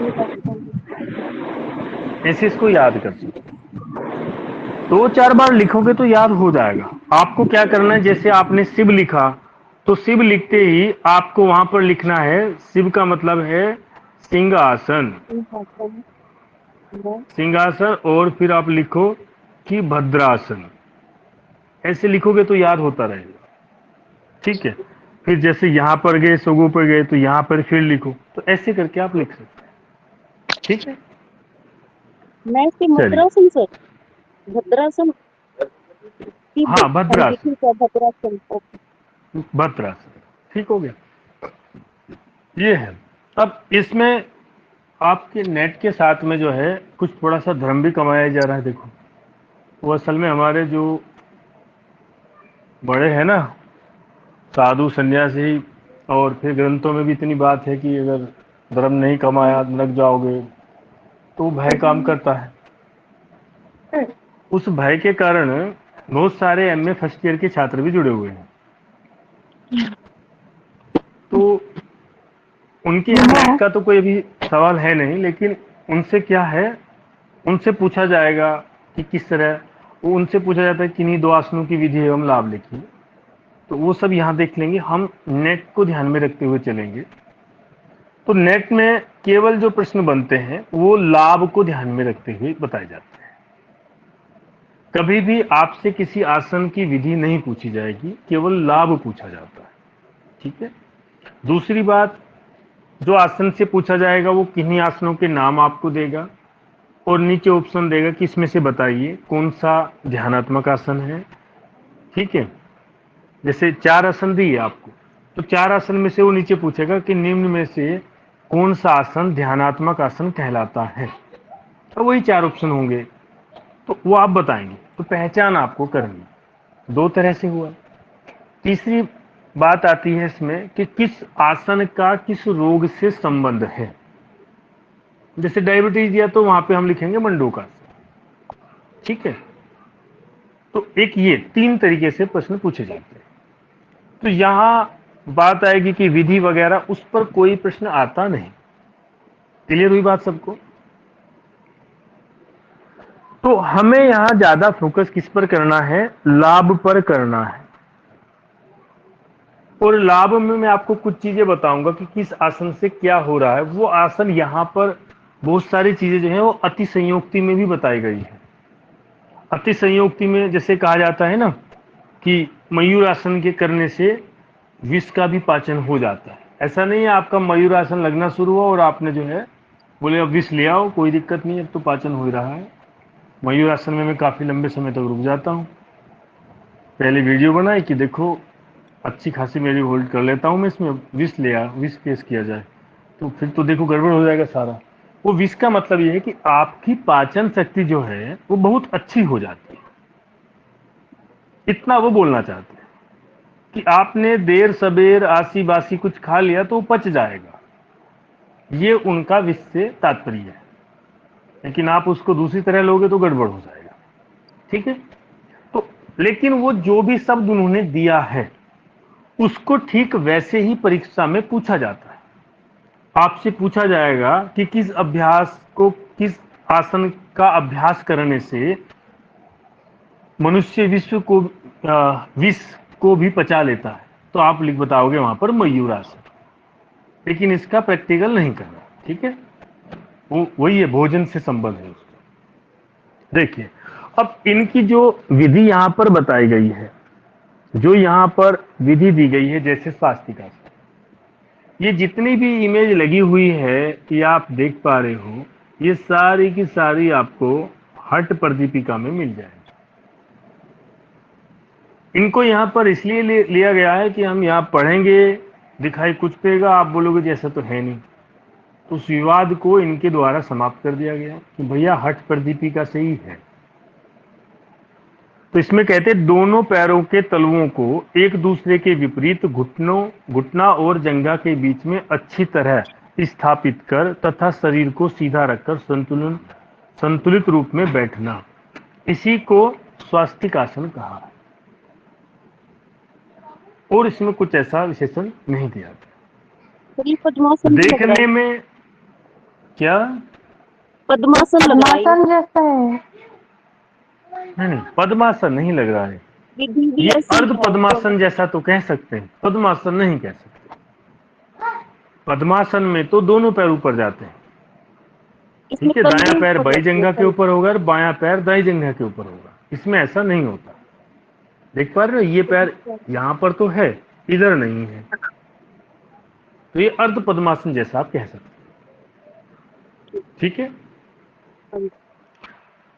ऐसे इसको याद कर सकते, 2-4 बार लिखोगे तो याद हो जाएगा। आपको क्या करना है, जैसे आपने शिव लिखा तो शिव लिखते ही आपको वहां पर लिखना है, शिव का मतलब है सिंहासन, सिंहासन, और फिर आप लिखो कि भद्रासन। ऐसे लिखोगे तो याद होता रहेगा, ठीक है। फिर जैसे यहाँ पर गए, सोगो पर गए तो यहाँ पर फिर लिखो, तो ऐसे करके आप लिख सकते हैं, ठीक है। मैं इसके चलिए, भद्रासन सर, भद्रासन हाँ भद्रासन, ठीक है भद्रासन। ओके। भद्रासन, ठीक हो गया। ये है। अब इसमें आपके नेट के साथ में जो है कुछ थोड़ा सा धर्म भी कमाया जा रहा है। देखो, वो असल में हमारे जो बड़े हैं ना, साधु सन्यासी, और फिर ग्रंथों में भी इतनी बात है कि अगर धर्म नहीं कमाया लग जाओगे, तो भय काम करता है। उस भय के कारण बहुत सारे एमए फर्स्ट ईयर के छात्र भी जुड़े हुए हैं। तो उनके नेट का तो कोई अभी सवाल है नहीं, लेकिन उनसे क्या है, उनसे पूछा जाएगा कि किस तरह, वो उनसे पूछा जाता है किन्हीं 2 आसनों की विधि एवं लाभ लिखिए, तो वो सब यहाँ देख लेंगे। हम नेट को ध्यान में रखते हुए चलेंगे। तो नेट में केवल जो प्रश्न बनते हैं वो लाभ को ध्यान में रखते हुए बताए जाते हैं। कभी भी आपसे किसी आसन की विधि नहीं पूछी जाएगी, केवल लाभ पूछा जाता है, ठीक है। दूसरी बात, जो आसन से पूछा जाएगा वो किन्हीं आसनों के नाम आपको देगा और नीचे ऑप्शन देगा कि इसमें से बताइए कौन सा ध्यानात्मक आसन है, ठीक है। जैसे 4 आसन दिए आपको, तो 4 आसन में से वो नीचे पूछेगा कि निम्न में से कौन सा आसन ध्यानात्मक आसन कहलाता है, तो वही 4 ऑप्शन होंगे, तो वो आप बताएंगे। तो पहचान आपको करनी 2 तरह से हुआ। तीसरी बात आती है इसमें कि किस आसन का किस रोग से संबंध है। जैसे डायबिटीज दिया तो वहां पे हम लिखेंगे मंडूका, ठीक है। तो एक ये 3 तरीके से प्रश्न पूछे जाते हैं। तो यहां बात आएगी कि विधि वगैरह उस पर कोई प्रश्न आता नहीं। क्लियर हुई बात सबको? तो हमें यहां ज्यादा फोकस किस पर करना है, लाभ पर करना है। और लाभ में मैं आपको कुछ चीजें बताऊंगा कि किस आसन से क्या हो रहा है। वो आसन यहां पर बहुत सारी चीजें जो है वो अति संयोक्ति में भी बताई गई है। अति संयोक्ति में जैसे कहा जाता है ना कि मयूर आसन के करने से विष का भी पाचन हो जाता है। ऐसा नहीं है आपका मयूर आसन लगना शुरू हुआ और आपने जो है बोले अब विष ले आओ, कोई दिक्कत नहीं, अब तो पाचन हो रहा है। मयूर आसन में मैं काफी लंबे समय तक रुक जाता हूँ। पहले वीडियो बनाई कि देखो अच्छी खासी मेरी होल्ड कर लेता हूं मैं, इसमें विष ले आ, विष पेश किया जाए तो फिर तो देखो गड़बड़ हो जाएगा सारा। वो विष का मतलब ये है कि आपकी पाचन शक्ति जो है वो बहुत अच्छी हो जाती है, इतना वो बोलना चाहते हैं कि आपने देर सबेर आसी बासी कुछ खा लिया तो वो पच जाएगा, ये उनका विष से तात्पर्य है। लेकिन आप उसको दूसरी तरह लोगे तो गड़बड़ हो जाएगा, ठीक है। तो लेकिन वो जो भी शब्द उन्होंने दिया है उसको ठीक वैसे ही परीक्षा में पूछा जाता है। आपसे पूछा जाएगा कि किस अभ्यास को, किस आसन का अभ्यास करने से मनुष्य विष को भी पचा लेता है, तो आप लिख बताओगे वहां पर मयूर आसन। लेकिन इसका प्रैक्टिकल नहीं करना, ठीक है। वो वही है, भोजन से संबंध है उसका। देखिए अब इनकी जो विधि यहां पर बताई गई है, जो यहां पर विधि दी गई है, जैसे स्वास्तिका, ये जितनी भी इमेज लगी हुई है ये आप देख पा रहे हो, ये सारी की सारी आपको हट प्रदीपिका में मिल जाएगी। इनको यहां पर इसलिए लिया गया है कि हम यहां पढ़ेंगे, दिखाई कुछ देगा, आप बोलोगे जैसा तो है नहीं, तो उस विवाद को इनके द्वारा समाप्त कर दिया गया कि भैया हट प्रदीपिका से ही है। तो इसमें कहते हैं दोनों पैरों के तलवों को एक दूसरे के विपरीत घुटना और जंघा के बीच में अच्छी तरह स्थापित कर तथा शरीर को सीधा रखकर संतुलित रूप में बैठना, इसी को स्वास्तिक आसन कहा है। और इसमें कुछ ऐसा विशेषण नहीं दिया गया। सर ये पद्मासन भी लग रहा देखने है। में क्या पद्मासन लग रहा है। पद्मासन जैसा है। नहीं, पद्मासन नहीं लग रहा है। विधि भी ये ऐसी अर्ध है। पद्मासन जैसा तो कह सकते हैं, पद्मासन नहीं कह सकते। पद्मासन में तो दोनों पैर ऊपर जाते हैं, इसमें ठीक है, दायां कंधे पैर ऊपर बाई जाते हैं, जंघा के सर। ऊपर होगा और बायां पैर दाई जंघा के ऊपर होगा। इसमें ऐसा नहीं होता। देख पा रहे हो, ये पैर यहां पर तो है, इधर नहीं है, तो ये अर्ध पद्मासन जैसा आप कह सकते हैं, ठीक है।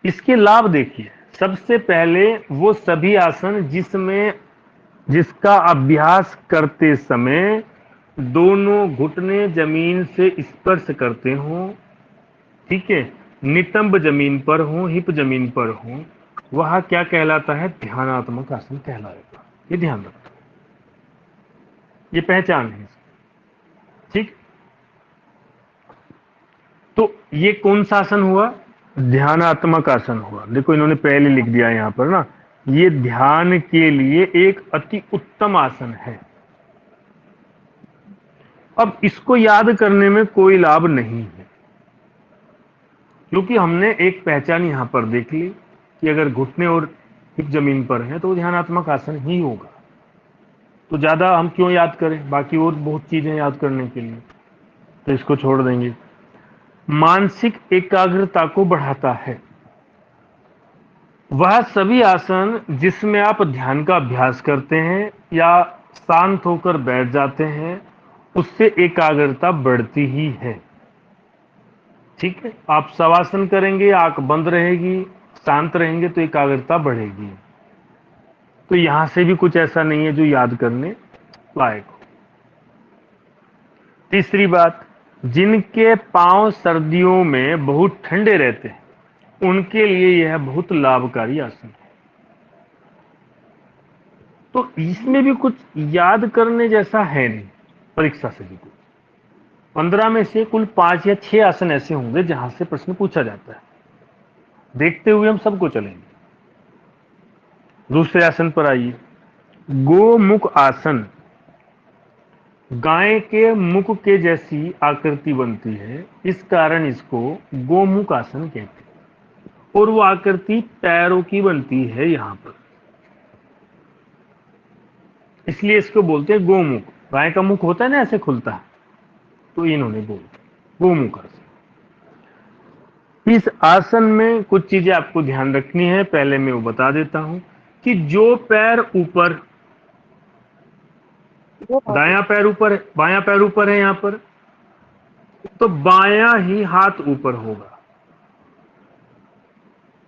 इसके लाभ देखिए, सबसे पहले वो सभी आसन जिसका अभ्यास करते समय दोनों घुटने जमीन से स्पर्श करते हों, ठीक है, नितंब जमीन पर हो, हिप जमीन पर हो, वह क्या कहलाता है? ध्यानात्मक आसन कहलाएगा। ये ध्यान रखो, ये पहचान है, ठीक। तो ये कौन सा आसन हुआ? ध्यानात्मक आसन हुआ। देखो इन्होंने पहले लिख दिया यहां पर ना, ये ध्यान के लिए एक अति उत्तम आसन है। अब इसको याद करने में कोई लाभ नहीं है, क्योंकि हमने एक पहचान यहां पर देख ली कि अगर घुटने और हिप जमीन पर है तो ध्यानात्मक आसन ही होगा। तो ज्यादा हम क्यों याद करें, बाकी और बहुत चीजें याद करने के लिए, तो इसको छोड़ देंगे। मानसिक एकाग्रता को बढ़ाता है। वह सभी आसन जिसमें आप ध्यान का अभ्यास करते हैं या शांत होकर बैठ जाते हैं, उससे एकाग्रता बढ़ती ही है, ठीक है। आप शवासन करेंगे, आंख बंद रहेगी, शांत रहेंगे तो एकाग्रता बढ़ेगी। तो यहां से भी कुछ ऐसा नहीं है जो याद करने लायक हो। तीसरी बात, जिनके पांव सर्दियों में बहुत ठंडे रहते हैं, उनके लिए यह बहुत लाभकारी आसन है। तो इसमें भी कुछ याद करने जैसा है नहीं, परीक्षा से भी कुछ 15 में से कुल 5 या 6 आसन ऐसे होंगे जहां से प्रश्न पूछा जाता है। देखते हुए हम सबको चलेंगे। दूसरे आसन पर आइए, गोमुख आसन। गाय के मुख के जैसी आकृति बनती है, इस कारण इसको गोमुख आसन कहते हैं। और वो आकृति पैरों की बनती है यहां पर, इसलिए इसको बोलते हैं गोमुख। गाय का मुख होता है ना, ऐसे खुलता है, तो इन्होंने बोलते गोमुख आसन। इस आसन में कुछ चीजें आपको ध्यान रखनी है, पहले मैं वो बता देता हूं कि जो पैर ऊपर, दायां पैर ऊपर है, बायां पैर ऊपर है यहां पर, तो बायां ही हाथ ऊपर होगा,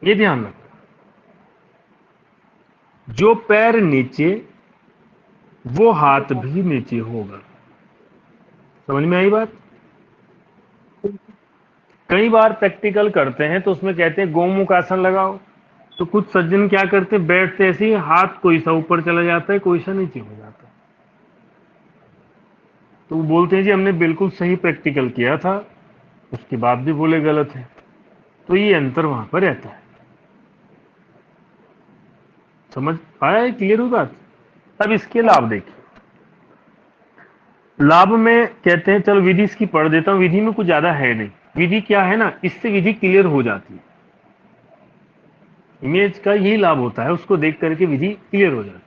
ये ध्यान रखो। जो पैर नीचे, वो हाथ भी नीचे होगा। समझ में आई बात? कई बार प्रैक्टिकल करते हैं तो उसमें कहते हैं गोमुख आसन लगाओ, तो कुछ सज्जन क्या करते हैं, बैठते ऐसे ही हाथ कोई सा ऊपर चला जाता है, कोई सा नीचे हो जाता है। तो वो बोलते हैं जी हमने बिल्कुल सही प्रैक्टिकल किया था, उसके बाद भी बोले गलत है। तो ये अंतर वहां पर रहता है। समझ आया है? क्लियर हुई बात? अब इसके लाभ देखिए। लाभ में कहते हैं, चलो विधि इसकी पढ़ देता हूं, विधि में कुछ ज्यादा है नहीं। विधि क्या है ना, इससे विधि क्लियर हो जाती है। इमेज का यही लाभ होता है, उसको देख करके विधि क्लियर हो जाती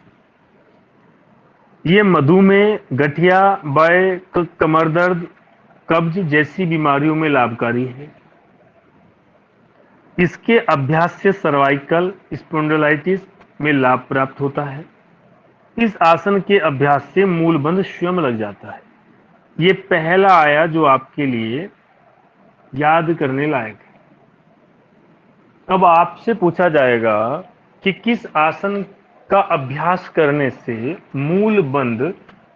है। ये मधुमेह, गठिया, बाय, कमर दर्द, कब्ज जैसी बीमारियों में लाभकारी है। इसके अभ्यास से सर्वाइकल स्पॉन्डिलाइटिस में लाभ प्राप्त होता है। इस आसन के अभ्यास से मूलबंध स्वयं लग जाता है। ये पहला आया जो आपके लिए याद करने लायक है। अब आपसे पूछा जाएगा कि किस आसन का अभ्यास करने से मूल बंध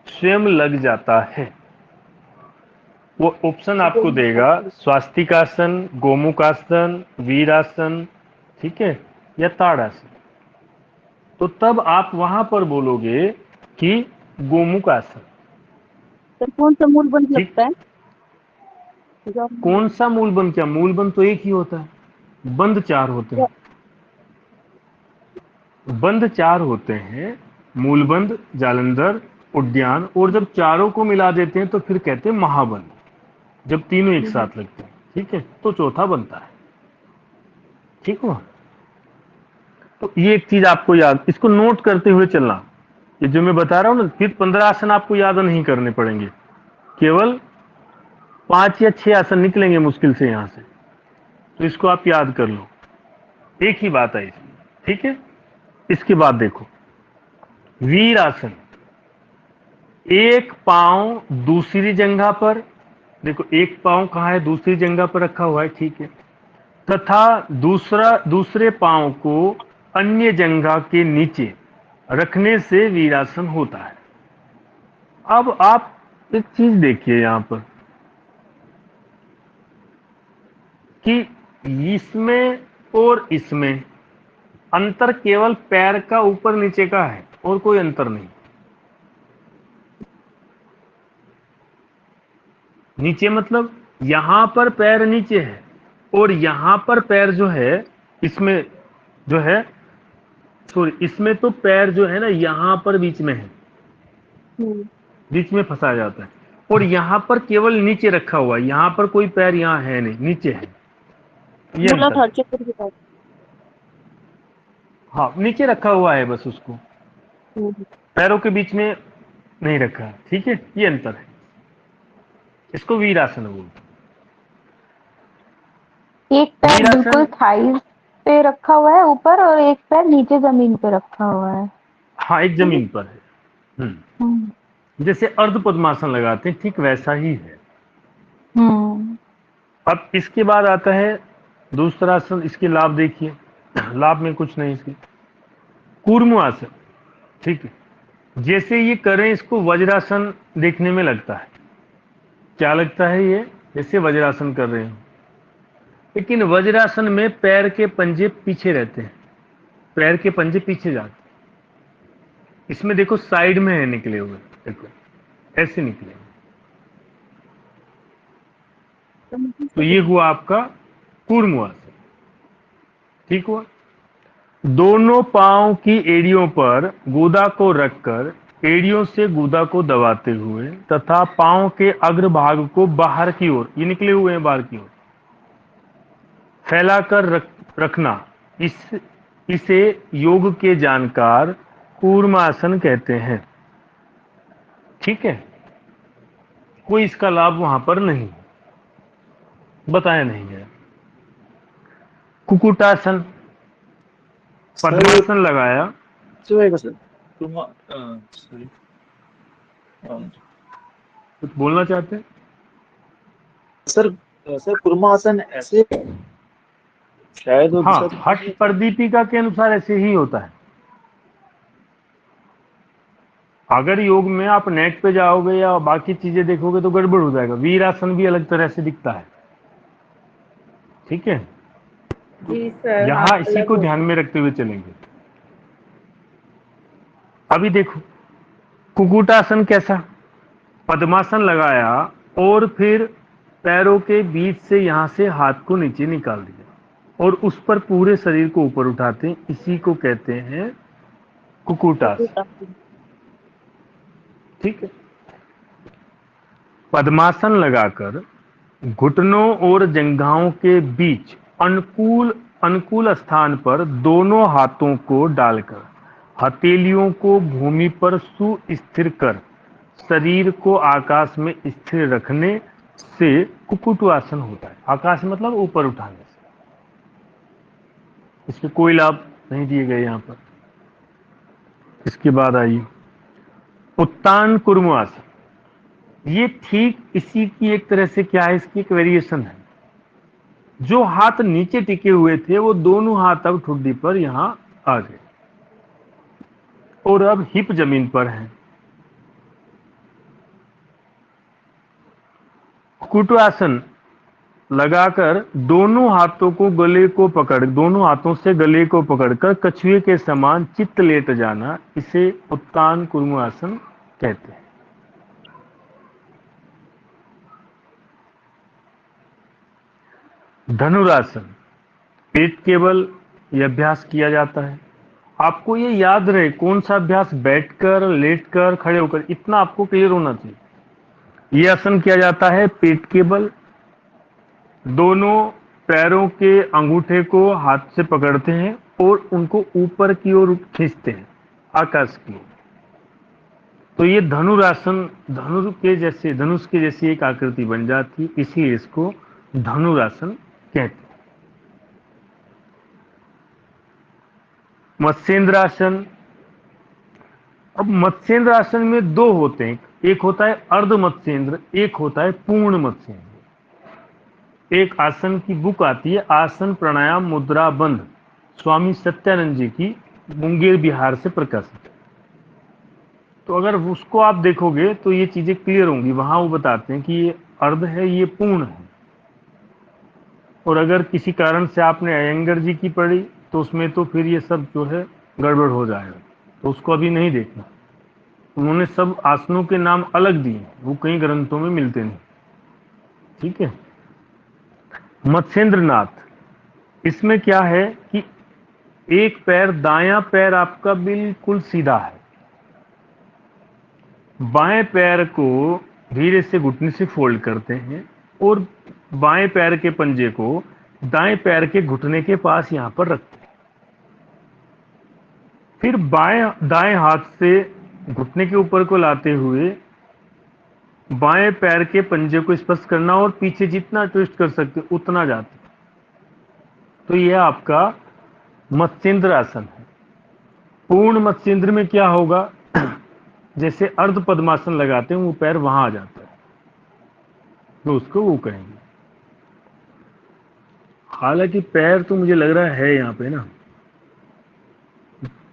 स्वयं लग जाता है। वो ऑप्शन आपको देगा, स्वास्तिकासन, गोमुखासन, वीरासन, ठीक है, या ताड़ासन। तो तब आप वहां पर बोलोगे कि गोमुखासन। सर कौन सा मूल बंद ठीक। लगता है? कौन सा मूल बंध? क्या मूल बंध तो एक ही होता है, बंध चार होते हैं। बंध चार होते हैं, मूलबंध, जालंधर, उद्यान, और जब चारों को मिला देते हैं तो फिर कहते हैं महाबंध, जब तीनों एक साथ लगते हैं। ठीक है, तो चौथा बनता है। ठीक हुआ? तो ये एक चीज आपको याद, इसको नोट करते हुए चलना। ये जो मैं बता रहा हूं ना, फिर 15 आसन आपको याद नहीं करने पड़ेंगे, केवल 5 या 6 आसन निकलेंगे मुश्किल से यहां से, तो इसको आप याद कर लो। एक ही बात है इसमें। ठीक है, इसके बाद देखो वीर आसन। एक पांव दूसरी जंघा पर, देखो एक पांव कहां है? दूसरी जंघा पर रखा हुआ है। ठीक है, तथा दूसरे पांव को अन्य जंघा के नीचे रखने से वीरासन होता है। अब आप एक चीज देखिए यहां पर कि इसमें और इसमें अंतर केवल पैर का ऊपर नीचे का है, और कोई अंतर नहीं। नीचे मतलब यहां पर पैर नीचे है, और यहां पर पैर जो है, इसमें जो है, सॉरी, इसमें तो पैर जो है ना यहां पर बीच में है, बीच में फंसा जाता है, और यहां पर केवल नीचे रखा हुआ है, यहां पर कोई पैर यहां है नहीं, नीचे है। ये अंतर है। चक्र के पास। हाँ, नीचे रखा हुआ है बस उसको, पैरों के बीच में नहीं रखा है। ठीक है, ये अंतर है। इसको वीरासन बोलते एक पैर वीरासन- बिल्कुल थाई पे रखा हुआ है ऊपर, और एक पैर नीचे जमीन पे रखा हुआ है। हैं। हाँ, एक जमीन पर है। जैसे अर्ध पद्मासन लगाते हैं, ठीक वैसा ही है। अब इसके बाद आता है दूसरा आसन। इसके लाभ देखिए, लाभ में कुछ नहीं इसके। कूर्म आसन। ठीक है, जैसे ये करें इसको वज्रासन देखने में लगता है। क्या लगता है? ये जैसे वज्रासन कर रहे हो, लेकिन वज्रासन में पैर के पंजे पीछे रहते हैं, पैर के पंजे पीछे जाते हैं। इसमें देखो साइड में है निकले हुए, देखो ऐसे निकले हुए। तो ये हुआ आपका कूर्म आसन। ठीक हुआ? दोनों पांव की एड़ियों पर गूदा को रखकर एड़ियों से गूदा को दबाते हुए तथा पांव के अग्रभाग को बाहर की ओर, ये निकले हुए हैं बाहर की ओर, फैलाकर रखना, इसे योग के जानकार कूर्मासन कहते हैं। ठीक है, कोई इसका लाभ वहां पर नहीं बताया नहीं गया। कुकुटासन, पद्मासन लगाया। चलेगा सर। सॉरी, कुछ बोलना चाहते हैं? सर सर कुर्मासन ऐसे शायद वो हाँ, दूसरा- हठ प्रदीपिका के अनुसार ऐसे ही होता है। अगर योग में आप नेट पे जाओगे या बाकी चीजें देखोगे तो गड़बड़ हो जाएगा। वीरासन भी अलग तरह से दिखता है। ठीक है, जी सर। यहां हाँ, इसी अलग को हो- ध्यान में रखते हुए चलेंगे। अभी देखो कुकुटासन कैसा? पद्मासन लगाया और फिर पैरों के बीच से यहां से हाथ को नीचे निकाल दिया और उस पर पूरे शरीर को ऊपर उठाते हैं, इसी को कहते हैं कुकुटासन। ठीक है, पद्मासन लगाकर घुटनों और जंघाओं के बीच अनुकूल अनुकूल स्थान पर दोनों हाथों को डालकर हथेलियों को भूमि पर सुस्थिर कर शरीर को आकाश में स्थिर रखने से कुकुटासन होता है। आकाश मतलब ऊपर उठाने से। इसके कोई लाभ नहीं दिए गए यहां पर। इसके बाद आइए उत्तान कुर्म आसन। ये ठीक इसी की एक तरह से क्या है, इसकी एक वेरिएशन है। जो हाथ नीचे टिके हुए थे वो दोनों हाथ अब ठुड्डी पर यहां आ गए और अब हिप जमीन पर है। कुटासन लगाकर दोनों हाथों को गले को पकड़, दोनों हाथों से गले को पकड़कर कछुए के समान चित्त लेट जाना, इसे उत्तान कुर्म आसन कहते हैं। धनुरासन, पेट के बल ये अभ्यास किया जाता है। आपको ये याद रहे कौन सा अभ्यास, बैठकर, लेटकर, खड़े होकर, इतना आपको क्लियर होना चाहिए। ये आसन किया जाता है पेट के बल, दोनों पैरों के अंगूठे को हाथ से पकड़ते हैं और उनको ऊपर की ओर खींचते हैं, आकाश की ओर। तो ये धनुरासन, धनुष के जैसी एक आकृति बन जाती है, इसीलिए इसको धनुरासन कहते हैं। मत्स्येंद्रासन, अब मत्स्येंद्रासन में दो होते हैं, एक होता है अर्ध मत्स्येंद्र, एक होता है पूर्ण मत्स्येंद्र। एक आसन की बुक आती है, आसन प्राणायाम मुद्रा बंध, स्वामी सत्यानंद जी की, मुंगेर बिहार से प्रकाशित। तो अगर उसको आप देखोगे तो ये चीजें क्लियर होंगी। वहां वो बताते हैं कि ये अर्ध है, ये पूर्ण है। और अगर किसी कारण से आपने अयंगर जी की पढ़ी तो उसमें तो फिर ये सब जो है गड़बड़ हो जाएगा, तो उसको अभी नहीं देखना। उन्होंने सब आसनों के नाम अलग दिए, वो कई ग्रंथों में मिलते नहीं। ठीक है। मत्स्येंद्रनाथ, इसमें क्या है कि एक पैर, दायां पैर आपका बिल्कुल सीधा है, बाएं पैर को धीरे से घुटने से फोल्ड करते हैं और बाएं पैर के पंजे को दाएं पैर के घुटने के पास यहां पर रखते हैं। फिर दाएं हाथ से घुटने के ऊपर को लाते हुए बाएं पैर के पंजे को स्पर्श करना और पीछे जितना ट्विस्ट कर सकते उतना जाते। तो यह आपका मत्स्येंद्र आसन है। पूर्ण मत्स्येंद्र में क्या होगा, जैसे अर्ध पद्मासन लगाते हैं वो पैर वहां आ जाता है, तो उसको वो कहेंगे। हालांकि पैर तो मुझे लग रहा है यहाँ पे ना,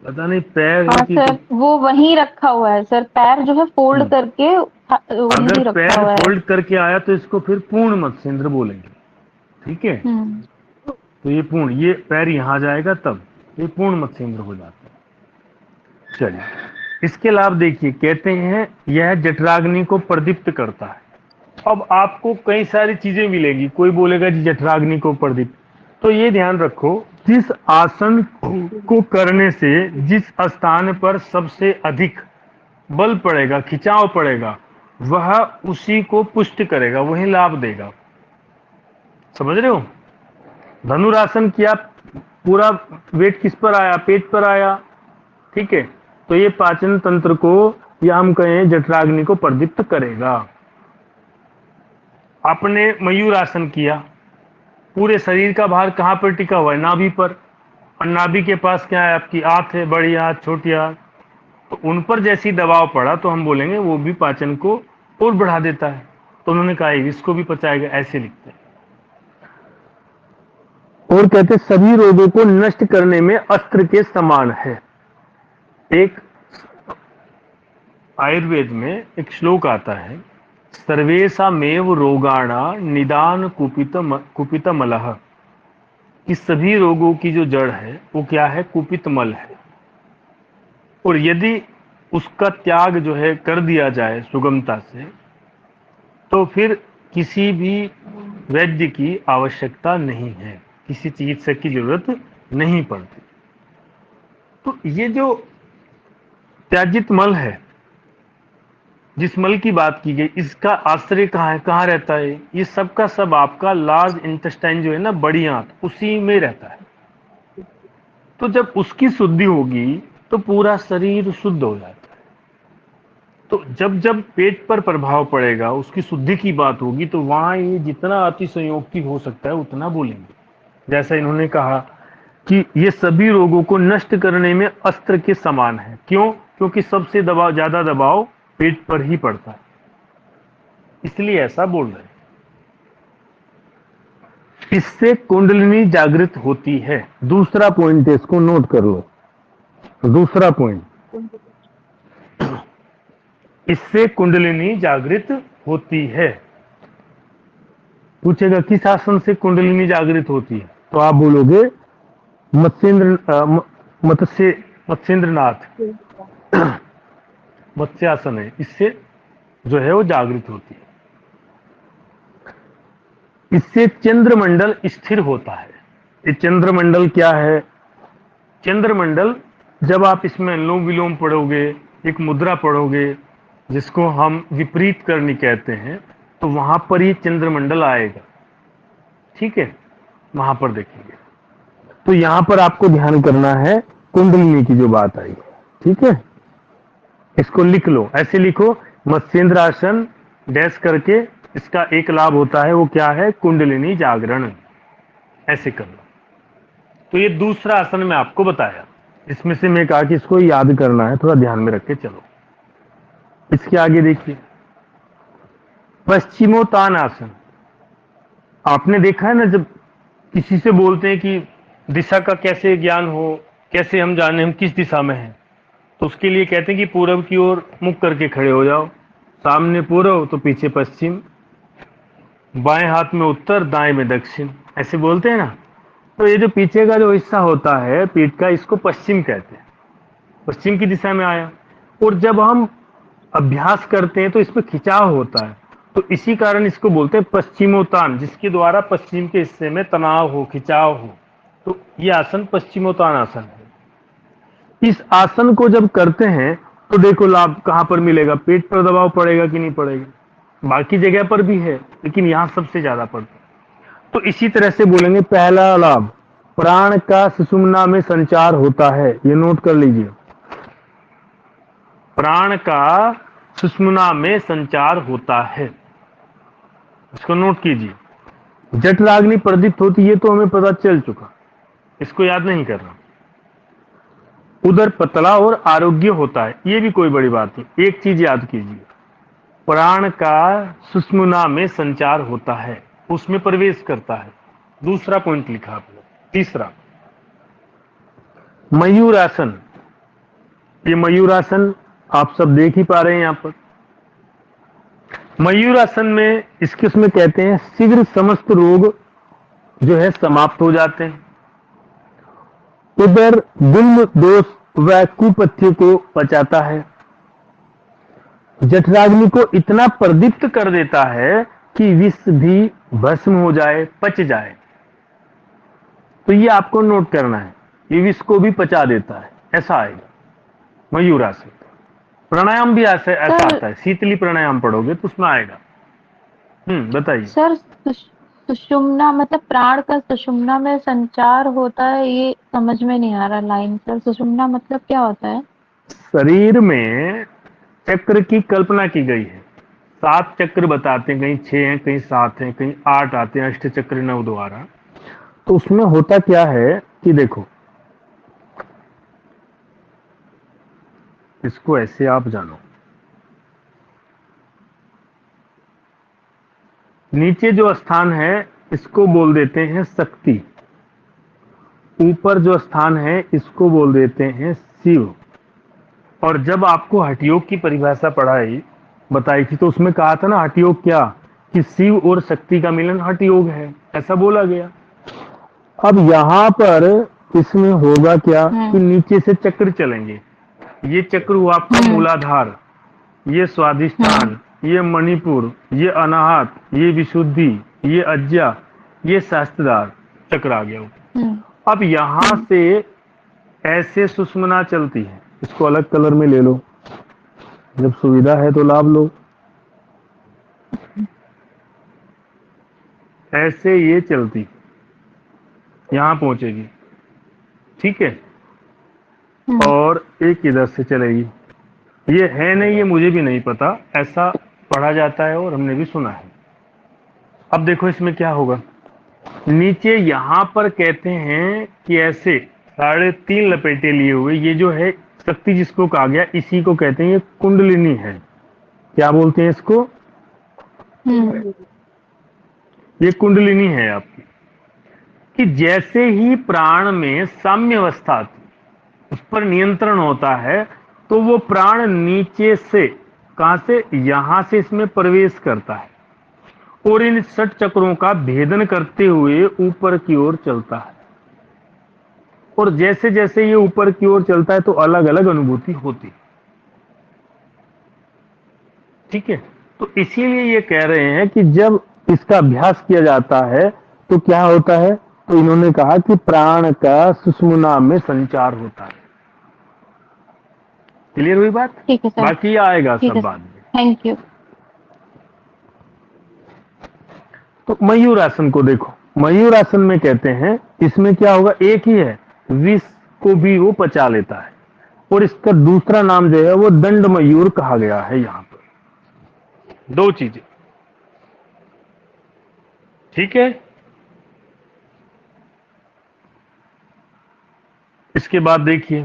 पता नहीं पैर है हाँ कि सर, वो वहीं रखा हुआ है सर, पैर जो है फोल्ड करके वहीं अगर रखा पैर हुआ है। फोल्ड करके आया तो इसको फिर पूर्ण मत्स्येंद्र बोलेंगे। ठीक है। तो ये पूर्ण, ये पैर यहां जाएगा तब ये पूर्ण मत्स्येंद्र हो जाता है। चलिए, इसके लाभ देखिए, कहते हैं यह जठराग्नि को प्रदीप्त करता है। अब आपको कई सारी चीजें मिलेंगी, कोई बोलेगा जी जठराग्नि को प्रदीप्त, तो ये ध्यान रखो जिस आसन को करने से जिस स्थान पर सबसे अधिक बल पड़ेगा, खिंचाव पड़ेगा, वह उसी को पुष्ट करेगा, वही लाभ देगा। समझ रहे हो। धनुरासन किया, पूरा वेट किस पर आया, पेट पर आया। ठीक है। तो ये पाचन तंत्र को, या हम कहें जठराग्नि को प्रदीप्त करेगा। आपने मयूरासन किया, पूरे शरीर का भार कहां पर टिका हुआ है, नाभि पर, और नाभि के पास क्या है, आपकी आंत है, बड़ी आंत, छोटी आंत। तो उन पर जैसी दबाव पड़ा तो हम बोलेंगे वो भी पाचन को और बढ़ा देता है। तो उन्होंने कहा इसको भी पचाएगा, ऐसे लिखते हैं। और कहते सभी रोगों को नष्ट करने में अस्त्र के समान है। एक आयुर्वेद में एक श्लोक आता है, सर्वेषामेव रोगाणा निदान कुपित मलः, कि सभी रोगों की जो जड़ है वो क्या है, कुपित मल है। और यदि उसका त्याग जो है कर दिया जाए सुगमता से, तो फिर किसी भी वैद्य की आवश्यकता नहीं है, किसी चिकित्सक की जरूरत नहीं पड़ती। तो ये जो त्याजित मल है, जिस मल की बात की गई, इसका आश्रय कहाँ है, कहाँ रहता है, ये सब का सब आपका लार्ज इंटेस्टाइन जो है ना, बड़ी आंत, उसी में रहता है। तो जब उसकी शुद्धि होगी तो पूरा शरीर शुद्ध हो जाता है। तो जब जब पेट पर प्रभाव पड़ेगा, उसकी शुद्धि की बात होगी, तो वहां ये जितना अति संयोक्ति हो सकता है उतना बोलेंगे। जैसा इन्होंने कहा कि ये सभी रोगों को नष्ट करने में अस्त्र के समान है। क्यों? क्योंकि सबसे ज्यादा दबाव पेट पर ही पड़ता है, इसलिए ऐसा बोल रहे हैं। इससे कुंडलिनी जागृत होती है। दूसरा पॉइंट है, इसको नोट कर लो। दूसरा पॉइंट, इससे कुंडलिनी जागृत होती है। पूछेगा किस आसन से कुंडलिनी जागृत होती है, तो आप बोलोगे मत्स्येंद्रनाथ मत्स्यासन है, इससे जो है वो जागृत होती है। इससे चंद्रमंडल स्थिर होता है। ये चंद्रमंडल क्या है? चंद्रमंडल, जब आप इसमें अनुलोम विलोम पढ़ोगे, एक मुद्रा पढ़ोगे जिसको हम विपरीत करनी कहते हैं, तो वहां पर ये चंद्रमंडल आएगा। ठीक है, वहां पर देखेंगे। तो यहां पर आपको ध्यान करना है कुंडलिनी की जो बात आई। ठीक है, इसको लिख लो, ऐसे लिखो, मत्स्येंद्र आसन डैश करके। इसका एक लाभ होता है, वो क्या है? कुंडलिनी जागरण। ऐसे कर लो। तो ये दूसरा आसन मैं आपको बताया, इसमें से मैं कहा कि इसको याद करना है, थोड़ा ध्यान में रख के चलो। इसके आगे देखिए, पश्चिमोत्तान आसन। आपने देखा है ना, जब किसी से बोलते हैं कि दिशा का कैसे ज्ञान हो, कैसे हम जाने हम किस दिशा में हैं, तो उसके लिए कहते हैं कि पूरब की ओर मुख करके खड़े हो जाओ। सामने पूर्व तो पीछे पश्चिम, बाएं हाथ में उत्तर, दाएं में दक्षिण, ऐसे बोलते हैं ना। तो ये जो पीछे का जो हिस्सा होता है पीठ का, इसको पश्चिम कहते हैं। पश्चिम की दिशा में आया। और जब हम अभ्यास करते हैं तो इसमें खिंचाव होता है, तो इसी कारण इसको बोलते हैं पश्चिमोत्तान, जिसके द्वारा पश्चिम के हिस्से में तनाव हो, खिंचाव हो। तो ये आसन पश्चिमोत्तान आसन है। इस आसन को जब करते हैं तो देखो लाभ कहां पर मिलेगा? पेट पर दबाव पड़ेगा कि नहीं पड़ेगा? बाकी जगह पर भी है, लेकिन यहां सबसे ज्यादा पड़ता है। तो इसी तरह से बोलेंगे, पहला लाभ, प्राण का सुषुम्ना में संचार होता है। ये नोट कर लीजिए, प्राण का सुषुम्ना में संचार होता है, इसको नोट कीजिए। जठराग्नि प्रदीप्त होती है, तो हमें पता चल चुका, इसको याद नहीं करना। उदर पतला और आरोग्य होता है, ये भी कोई बड़ी बात नहीं। एक चीज याद कीजिए, प्राण का सुषुम्ना में संचार होता है, उसमें प्रवेश करता है। दूसरा पॉइंट लिखा आपने। तीसरा, मयूरासन। ये मयूरासन आप सब देख ही पा रहे हैं यहां पर। मयूरासन में इसके उसमें कहते हैं शीघ्र समस्त रोग जो है समाप्त हो जाते हैं। उदर गुल्म दोष व कुपथ्य को पचाता है। जठराग्नि को इतना प्रदीप्त कर देता है कि विष भी भस्म हो जाए, पच जाए। तो ये आपको नोट करना है, ये विष को भी पचा देता है, ऐसा आएगा मयूरासन। प्राणायाम भी ऐसा आता है, शीतली प्राणायाम पढ़ोगे तो उसमें आएगा। बताइए सर, सुषुम्ना मतलब प्राण का सुषुम्ना में संचार होता है, ये समझ में नहीं आ रहा लाइन सर। सुषुम्ना मतलब क्या होता है? शरीर में चक्र की कल्पना की गई है। 7 चक्र बताते हैं, कहीं 6 हैं, कहीं 7 हैं, कहीं 8 आते हैं, अष्ट चक्र 9 द्वारा। तो उसमें होता क्या है कि देखो, इसको ऐसे आप जानो, नीचे जो स्थान है इसको बोल देते हैं शक्ति, ऊपर जो स्थान है इसको बोल देते हैं शिव। और जब आपको हठयोग की परिभाषा बताई थी, तो उसमें कहा था ना हठयोग क्या, कि शिव और शक्ति का मिलन हठयोग है, ऐसा बोला गया। अब यहां पर इसमें होगा क्या कि नीचे से चक्र चलेंगे। ये चक्र हुआ आपका मूलाधार, ये स्वाधिष्ठान, ये मणिपुर, ये अनाहत, ये विशुद्धि, ये अज्जा, ये सहस्त्रधार चक्र आ गया। अब यहां से ऐसे सुषुम्ना चलती है, इसको अलग कलर में ले लो, जब सुविधा है तो लाभ लो। ऐसे ये चलती यहां पहुंचेगी, ठीक है, और एक इधर से चलेगी। ये है नहीं, ये मुझे भी नहीं पता, ऐसा पढ़ा जाता है और हमने भी सुना है। अब देखो इसमें क्या होगा, नीचे यहां पर कहते हैं कि ऐसे 3.5 लपेटे लिए हुए, ये जो है शक्ति जिसको कहा गया, इसी को कहते हैं ये कुंडलिनी है। क्या बोलते हैं इसको? ये कुंडलिनी है आपकी। कि जैसे ही प्राण में साम्य अवस्था आती, उस पर नियंत्रण होता है, तो वो प्राण नीचे से, कहां से, यहां से इसमें प्रवेश करता है और इन 6 चक्रों का भेदन करते हुए ऊपर की ओर चलता है। और जैसे जैसे ये ऊपर की ओर चलता है तो अलग अलग अनुभूति होती है, ठीक है। तो इसीलिए ये कह रहे हैं कि जब इसका अभ्यास किया जाता है तो क्या होता है? तो इन्होंने कहा कि प्राण का सुषुम्ना में संचार होता है। क्लियर हुई बात? ठीक है सर। बाकी आएगा ठीक सब है बाद सर, में। Thank you. तो मयूर आसन को देखो, मयूर आसन में कहते हैं इसमें क्या होगा, एक ही है, विष को भी वो पचा लेता है, और इसका दूसरा नाम जो है वो दंड मयूर कहा गया है। यहां पर दो चीजें, ठीक है। इसके बाद देखिए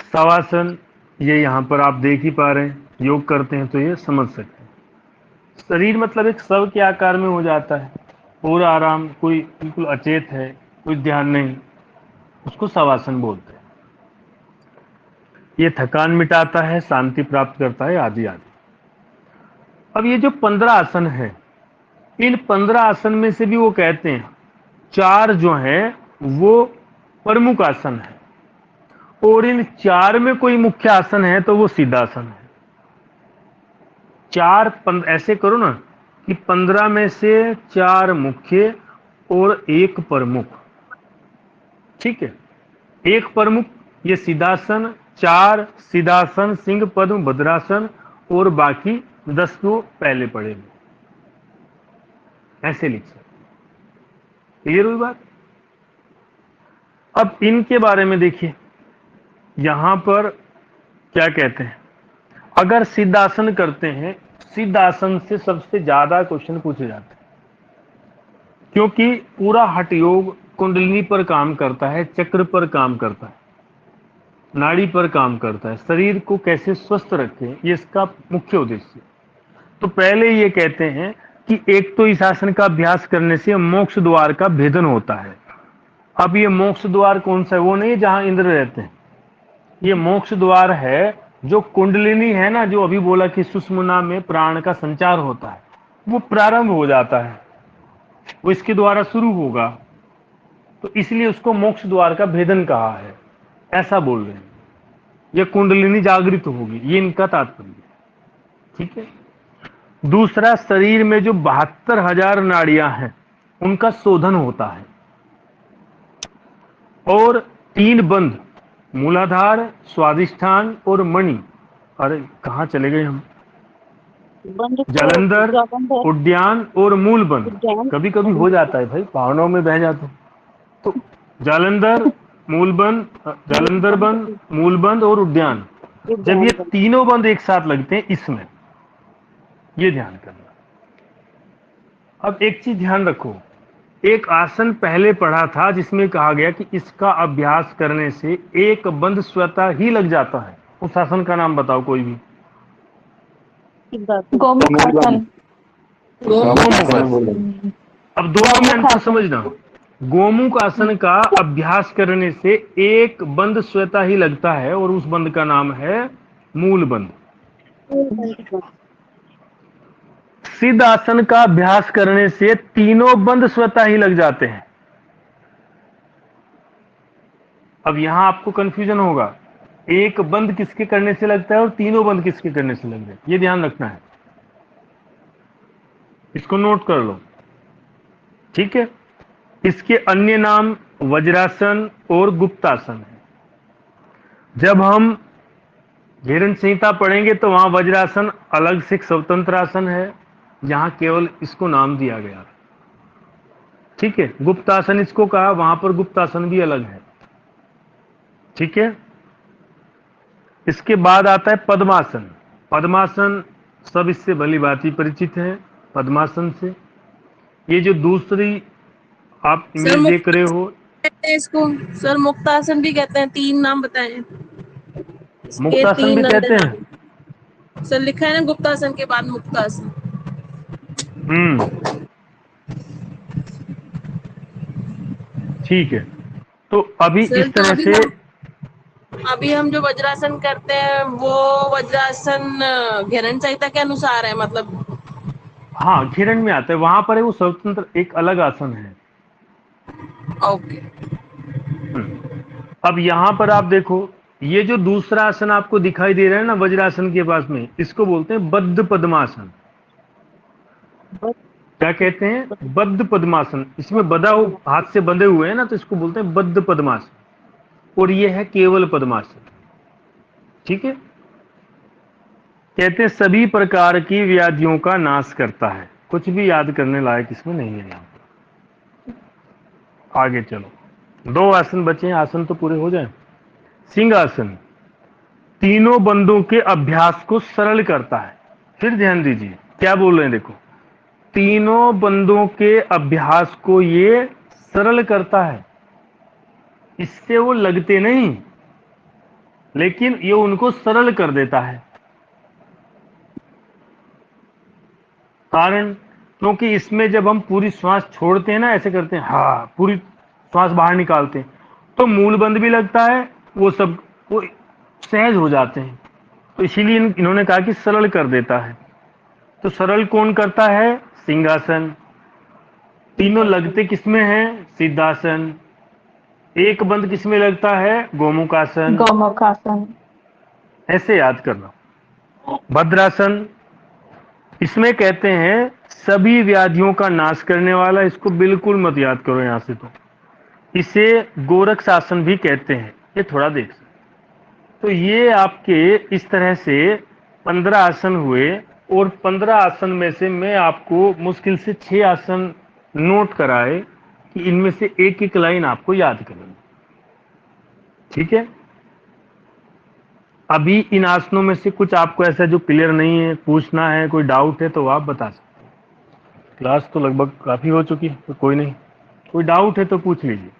शवासन, ये यहां पर आप देख ही पा रहे हैं, योग करते हैं तो ये समझ सकते हैं। शरीर मतलब एक शव के आकार में हो जाता है, पूरा आराम, कोई बिल्कुल अचेत है, कोई ध्यान नहीं, उसको शवासन बोलते हैं। ये थकान मिटाता है, शांति प्राप्त करता है, आदि आदि। अब ये जो 15 आसन है, इन 15 आसन में से भी वो कहते हैं 4 जो हैं वो प्रमुख आसन है, और इन 4 में कोई मुख्य आसन है तो वो सिद्धासन है। ऐसे करो ना कि 15 में से 4 मुख्य और 1 प्रमुख, ठीक है। 1 प्रमुख ये सिद्धासन, 4 सिद्धासन, सिंह पद्म, भद्रासन, और बाकी 10 को पहले पढ़ेंगे, ऐसे लिख सकते। क्लियर हुई बात? अब इनके बारे में देखिए, यहां पर क्या कहते हैं, अगर सिद्धासन करते हैं, सिद्धासन से सबसे ज्यादा क्वेश्चन पूछे जाते हैं, क्योंकि पूरा हठ योग कुंडलिनी पर काम करता है, चक्र पर काम करता है, नाड़ी पर काम करता है, शरीर को कैसे स्वस्थ रखें, ये इसका मुख्य उद्देश्य। तो पहले ये कहते हैं कि एक तो इस आसन का अभ्यास करने से मोक्ष द्वार का भेदन होता है। अब ये मोक्ष द्वार कौन सा है? वो नहीं जहां इंद्र रहते हैं, ये मोक्ष द्वार है जो कुंडलिनी है ना, जो अभी बोला कि सुषुम्ना में प्राण का संचार होता है, वो प्रारंभ हो जाता है, वो इसके द्वारा शुरू होगा, तो इसलिए उसको मोक्ष द्वार का भेदन कहा है, ऐसा बोल रहे हैं। ये कुंडलिनी जागृत होगी, ये इनका तात्पर्य है, ठीक है। दूसरा, शरीर में जो 72,000 नाड़ियां हैं उनका शोधन होता है, और 3 बंध, मूलाधार, स्वादिष्ठान और मणि, अरे कहाँ चले गए हम, जालंधर, उद्यान और मूल बंध। कभी कभी हो जाता है भाई, भावनाओं में बह जाते हैं। तो जालंधर, मूल बंध, जालंधर बंध, मूल बंध और उद्यान, जब ये तीनों बंध एक साथ लगते हैं इसमें, ये ध्यान करना। अब एक चीज ध्यान रखो, एक आसन पहले पढ़ा था जिसमें कहा गया कि इसका अभ्यास करने से एक बंध स्वतः ही लग जाता है। उस आसन का नाम बताओ कोई भी। गोमुख आसन। अब दोनों में अंतर समझना। गोमुख आसन का अभ्यास करने से एक बंध स्वतः ही लगता है, और उस बंध का नाम है मूल बंध। सिद्ध आसन का अभ्यास करने से तीनों बंध स्वतः ही लग जाते हैं। अब यहां आपको कंफ्यूजन होगा, एक बंद किसके करने से लगता है और तीनों बंद किसके करने से लग रहे हैं, ये ध्यान रखना है, इसको नोट कर लो, ठीक है। इसके अन्य नाम वज्रासन और गुप्तासन है। जब हम हिरण संहिता पढ़ेंगे तो वहां वज्रासन अलग से एक स्वतंत्र आसन है, जहां केवल इसको नाम दिया गया, ठीक है। गुप्तासन इसको कहा, वहां पर गुप्तासन भी अलग है, ठीक है। इसके बाद आता है पद्मासन। पद्मासन सब इससे भली भांति परिचित है, पद्मासन से। ये जो दूसरी आप इमेज देख रहे हो, इसको सर मुक्तासन भी कहते हैं, 3 नाम बताएं। मुक्तासन भी कहते हैं सर, लिखा है ना गुप्तासन के बाद मुक्तासन। ठीक है। तो अभी इस तरह तो से अभी हम जो वज्रासन करते हैं वो वज्रासन घेरन संहिता के अनुसार है, मतलब हाँ घिरण में आता है, वहां पर है वो स्वतंत्र एक अलग आसन है। ओके। अब यहां पर आप देखो, ये जो दूसरा आसन आपको दिखाई दे रहा है ना वज्रासन के पास में, इसको बोलते हैं बद्ध पद्मासन। क्या कहते हैं? बद्ध पद्मासन। इसमें बधा हाथ से बंधे हुए हैं ना, तो इसको बोलते हैं बद्ध पद्मासन, और ये है केवल पद्मासन। ठीक है। कहते हैं सभी प्रकार की व्याधियों का नाश करता है। कुछ भी याद करने लायक इसमें नहीं है। यहाँ आगे चलो, 2 आसन बचे हैं, आसन तो पूरे हो जाए। सिंहासन तीनों बंदों के अभ्यास को सरल करता है। फिर ध्यान दीजिए क्या बोल रहे हैं, देखो, तीनों बंदों के अभ्यास को ये सरल करता है। इससे वो लगते नहीं, लेकिन ये उनको सरल कर देता है। कारण, क्योंकि इसमें जब हम पूरी श्वास छोड़ते हैं ना, ऐसे करते हैं, हाँ, पूरी श्वास बाहर निकालते हैं, तो मूल बंद भी लगता है, वो सब वो सहज हो जाते हैं। तो इसीलिए इन्होंने कहा कि सरल कर देता है। तो सरल कौन करता है? सिंहासन। तीनों लगते किसमें हैं? सिद्धासन। एक बंद किसमें लगता है? गोमुखासन। गोमुखासन। ऐसे याद करना। भद्रासन, इसमें कहते हैं सभी व्याधियों का नाश करने वाला। इसको बिल्कुल मत याद करो यहां से, तो इसे गोरक्षासन भी कहते हैं। ये थोड़ा देख सकते। तो ये आपके इस तरह से 15 आसन हुए, और 15 आसन में से मैं आपको मुश्किल से 6 आसन नोट कराए कि इनमें से एक एक लाइन आपको याद करनी। ठीक है। अभी इन आसनों में से कुछ आपको ऐसा जो क्लियर नहीं है, पूछना है, कोई डाउट है, तो आप बता सकते हैं। क्लास तो लगभग काफी हो चुकी है, तो कोई नहीं, कोई डाउट है तो पूछ लीजिए।